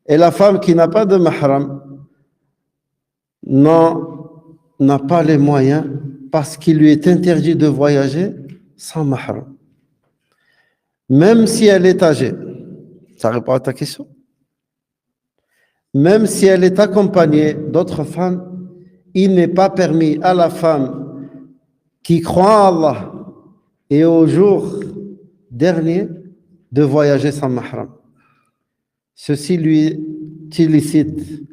Et la femme qui n'a pas de mahram n'a pas les moyens, parce qu'il lui est interdit de voyager sans mahram. Même si elle est âgée, ça répond à ta question. Même si elle est accompagnée d'autres femmes, il n'est pas permis à la femme qui croit en Allah et au jour dernier de voyager sans mahram. Ceci lui est illicite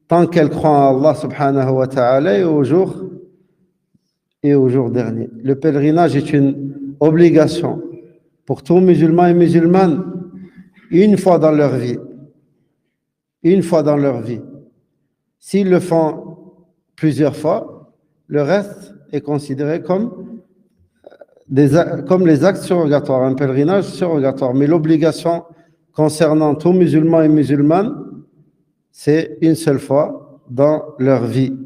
tant qu'elle croit en Allah subhanahu wa ta'ala et au jour dernier. Le pèlerinage est une obligation pour tous musulmans et musulmanes une fois dans leur vie. Une fois dans leur vie. S'ils le font plusieurs fois, le reste est considéré comme les actes surrogatoires, un pèlerinage surrogatoire. Mais l'obligation concernant tous musulmans et musulmanes, c'est une seule fois dans leur vie.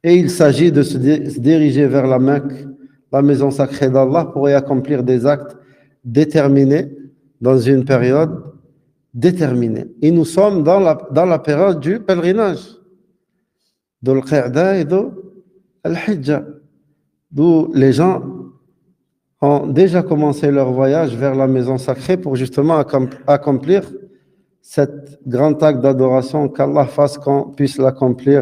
Et il s'agit de se diriger vers la Mecque, la maison sacrée d'Allah, pour y accomplir des actes déterminés dans une période déterminée. Et nous sommes dans la période du pèlerinage, de l'Qa'da et de l'Hijja, d'où les gens ont déjà commencé leur voyage vers la maison sacrée pour justement accomplir cet grand acte d'adoration, qu'Allah fasse qu'on puisse l'accomplir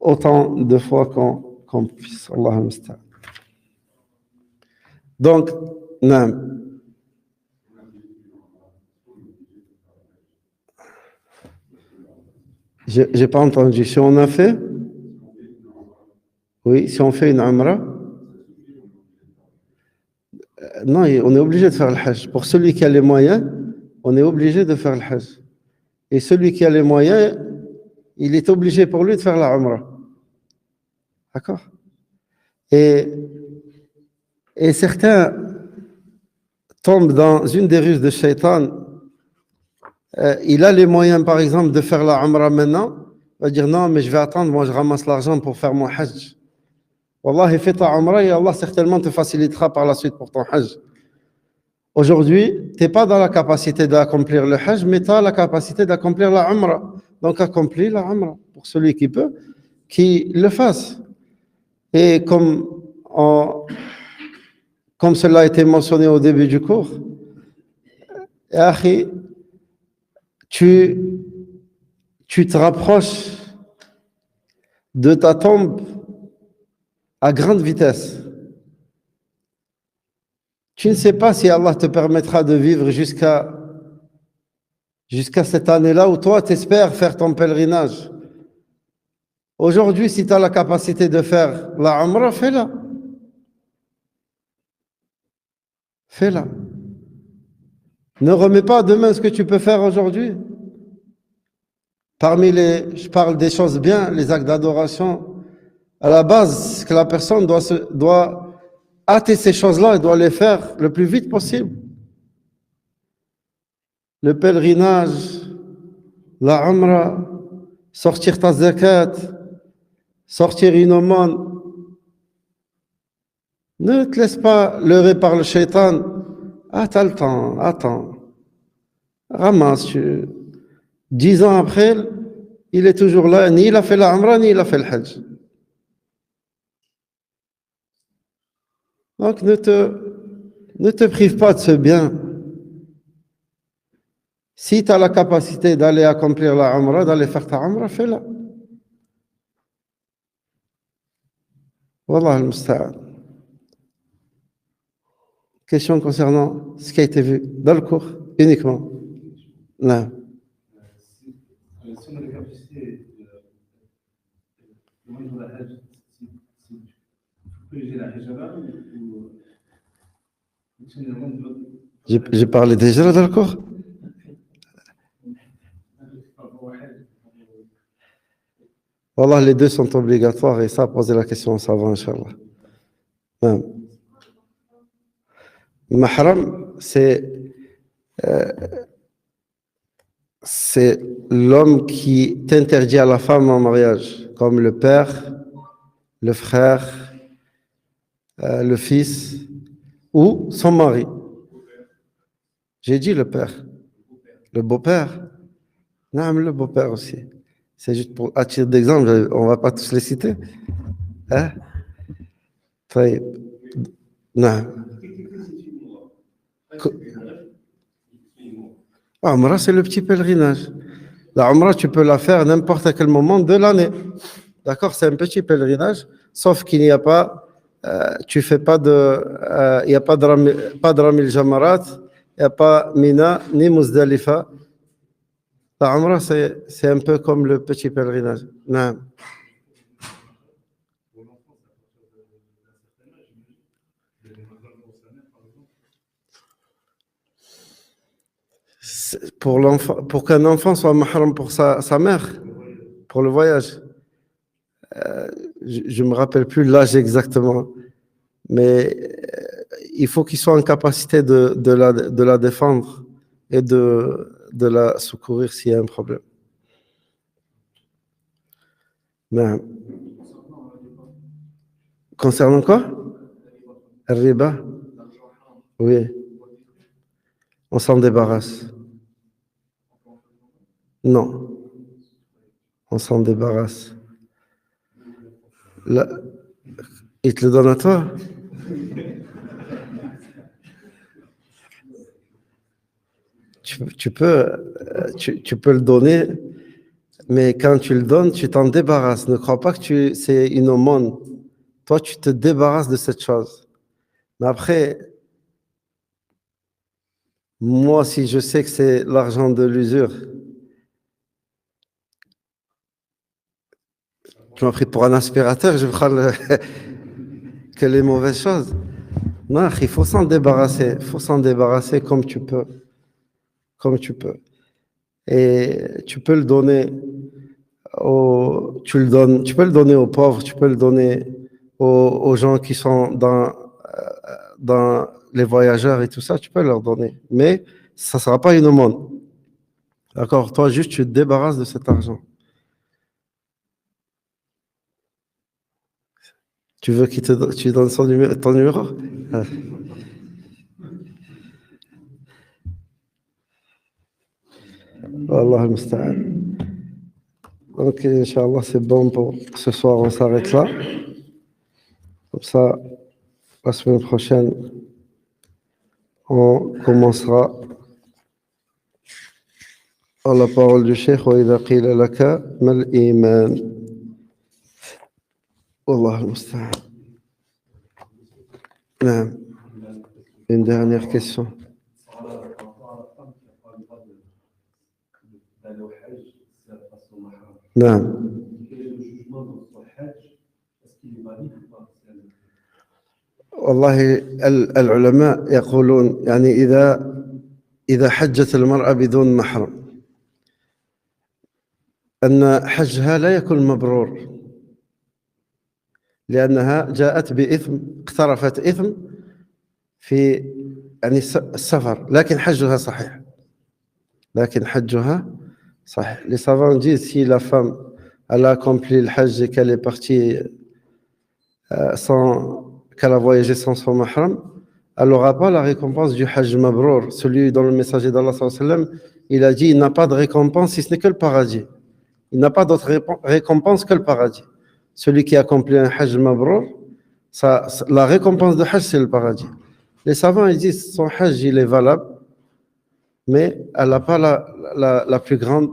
autant de fois qu'on puisse. Allah al-Musta'an. Donc, non. J'ai pas entendu. Si on a fait, oui, si on fait une umrah, non, on est obligé de faire le hajj. Pour celui qui a les moyens, on est obligé de faire le hajj. Et celui qui a les moyens, il est obligé pour lui de faire la umrah. D'accord? Et certains tombent dans une des ruses de Shaitan. Il a les moyens, par exemple, de faire la umrah maintenant. Il va dire non, mais je vais attendre, moi je ramasse l'argent pour faire mon hajj. Wallah, fais ta umrah et Allah certainement te facilitera par la suite pour ton hajj. Aujourd'hui, tu n'es pas dans la capacité d'accomplir le hajj, mais tu as la capacité d'accomplir la umrah. Donc accomplis la umrah. Pour celui qui peut, qui le fasse. Et comme cela a été mentionné au début du cours, tu te rapproches de ta tombe à grande vitesse. Tu ne sais pas si Allah te permettra de vivre jusqu'à cette année-là où toi, tu espères faire ton pèlerinage. Aujourd'hui, si tu as la capacité de faire la umrah, fais-la. Fais-la. Ne remets pas demain ce que tu peux faire aujourd'hui. Je parle des choses bien, les actes d'adoration. À la base, que la personne doit hâter ces choses-là et doit les faire le plus vite possible. Le pèlerinage, la umrah, sortir ta zakat, sortir une aumône. Ne te laisse pas leurrer par le shaitan. Ah, t'as le temps, attends. Ramasse. 10 ans après, il est toujours là. Ni il a fait la umrah, ni il a fait le hajj. Donc, ne te prive pas de ce bien. Si tu as la capacité d'aller accomplir la umrah, d'aller faire ta umrah, fais-la. Wallah al-Musta'an. Question concernant ce qui a été vu dans le cours, uniquement. Non. Si on a la capacité de la Hajj, j'ai la Hajjara ou j'ai parlé déjà dans le cours. Wallah, les deux sont obligatoires et ça, poser la question, ça va, Inch'Allah. Non. Mahram, c'est l'homme qui t'interdit à la femme en mariage, comme le père, le frère, le fils ou son mari. J'ai dit le père. Le beau-père. Non, mais le beau-père aussi. C'est juste pour attirer d'exemple, on ne va pas tous les citer. Hein? Non. Umrah, c'est le petit pèlerinage. La Umrah, tu peux la faire à n'importe quel moment de l'année. D'accord? C'est un petit pèlerinage, sauf qu'il n'y a pas, tu fais pas il n'y a pas de Ramil Jamarat, il n'y a pas Mina, ni Muzdalifa. La Umrah, c'est un peu comme le petit pèlerinage. Non. Pour qu'un enfant soit mahram pour sa mère, pour le voyage. Je ne me rappelle plus l'âge exactement, mais il faut qu'il soit en capacité de la défendre et de la secourir s'il y a un problème. Mais, concernant quoi? Riba? Oui. On s'en débarrasse. Non. On s'en débarrasse. Là, il te le donne à toi? tu peux le donner, mais quand tu le donnes, tu t'en débarrasses. Ne crois pas que c'est une aumône. Toi, tu te débarrasses de cette chose. Mais après, moi, si je sais que c'est l'argent de l'usure, tu m'as pris pour un aspirateur, je prends que les mauvaises choses. Non, il faut s'en débarrasser. Il faut s'en débarrasser comme tu peux. Comme tu peux. Et tu peux le donner tu peux le donner aux pauvres, tu peux le donner aux gens qui sont dans les voyageurs et tout ça, tu peux leur donner. Mais ça ne sera pas une aumône. D'accord? Toi, juste, tu te débarrasses de cet argent. Tu veux qu'il tu donnes ton numéro? Ah. Wallah al-musta'an. Donc, Inch'Allah, c'est bon pour ce soir, on s'arrête là. Comme ça, la semaine prochaine, on commencera à la parole du Cheikh. وَإِذَا قِيلَ لَكَ مَا الْإِيمَانُ والله المستعان. نعم. Une dernière question. نعم. والله العلماء يقولون يعني إذا حجت المرأة بدون محرم أن حجها لا يكون مبرور لأنها جاءت بإثم اقترفت إثم في يعني السفر لكن حجها صحيح Les savants disent si la femme elle a accompli le hajj et qu'elle est partie qu'elle a voyagé sans son mahram, elle n'aura pas la récompense du hajj mabrour. Celui dont le messager d'Allah sallallahu alayhi wa sallam, il a dit il n'a pas de récompense si ce n'est que le paradis. Il n'a pas d'autre récompense que le paradis. Celui qui accomplit un hajj mabrour, la récompense de hajj c'est le paradis. Les savants ils disent son hajj il est valable, mais elle n'a pas la plus grande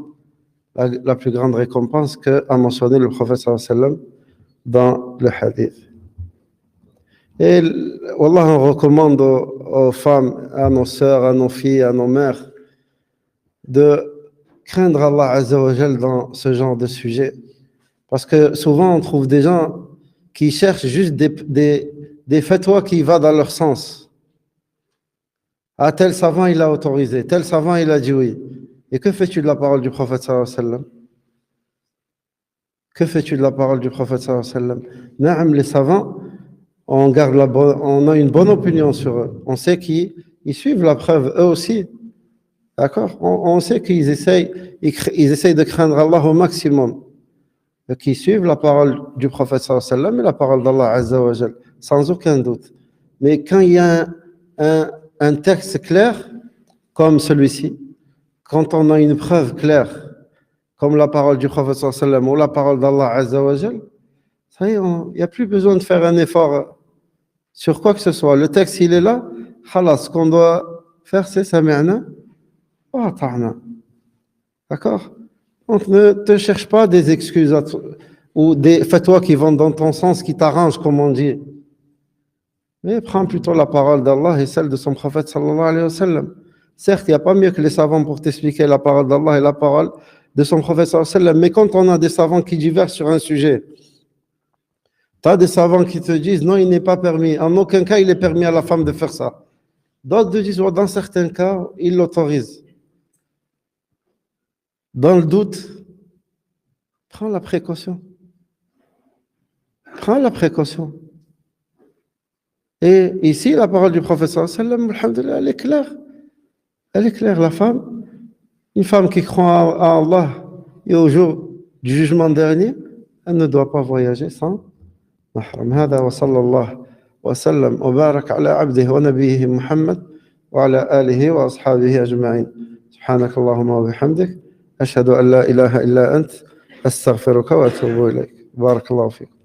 récompense qu'a mentionné le prophète sallallahu alayhi wa sallam dans le hadith. Et Wallah, on recommande aux femmes, à nos sœurs, à nos filles, à nos mères, de craindre Allah Azza wa Jal dans ce genre de sujet. Parce que souvent, on trouve des gens qui cherchent juste des fatwas qui vont dans leur sens. Ah, tel savant, il a autorisé, tel savant, il a dit oui. Et que fais-tu de la parole du prophète sallallahu alayhi wa sallam? Que fais-tu de la parole du prophète sallallahu alayhi wa sallam? Naam, les savants, on a une bonne opinion sur eux. On sait qu'ils suivent la preuve, eux aussi. D'accord? On sait qu'ils essayent de craindre Allah au maximum. Et qu'ils suivent la parole du prophète sallallahu alayhi wa sallam et la parole d'Allah Azza wa Jal, sans aucun doute. Mais quand il y a un texte clair, comme celui-ci, quand on a une preuve claire, comme la parole du prophète sallallahu alayhi wa sallam ou la parole d'Allah Azza wa Jal, ça y est, il n'y a plus besoin de faire un effort sur quoi que ce soit. Le texte, il est là. Khalas, ce qu'on doit faire, c'est sami'na wa ata'na. D'accord? Donc, ne te cherche pas des excuses ou des fatwas qui vont dans ton sens, qui t'arrangent, comme on dit. Mais prends plutôt la parole d'Allah et celle de son prophète sallallahu alayhi wa sallam. Certes, il n'y a pas mieux que les savants pour t'expliquer la parole d'Allah et la parole de son prophète sallallahu alayhi wa sallam. Mais quand on a des savants qui divergent sur un sujet, tu as des savants qui te disent non, il n'est pas permis. En aucun cas, il est permis à la femme de faire ça. D'autres te disent dans certains cas, il l'autorise. Dans le doute, prends la précaution. Prends la précaution. Et ici, la parole du prophète sallallahu alayhi wa sallam, alhamdoulilah, elle est claire. Elle est claire, la femme. Une femme qui croit à Allah et au jour du jugement dernier, elle ne doit pas voyager sans محرم. هذا وصلى الله وسلم وبارك على عبده ونبيه محمد وعلى آله وأصحابه أجمعين. سبحانك اللهم وبحمدك أشهد أن لا إله إلا أنت أستغفرك وأتوب إليك. بارك الله فيكم.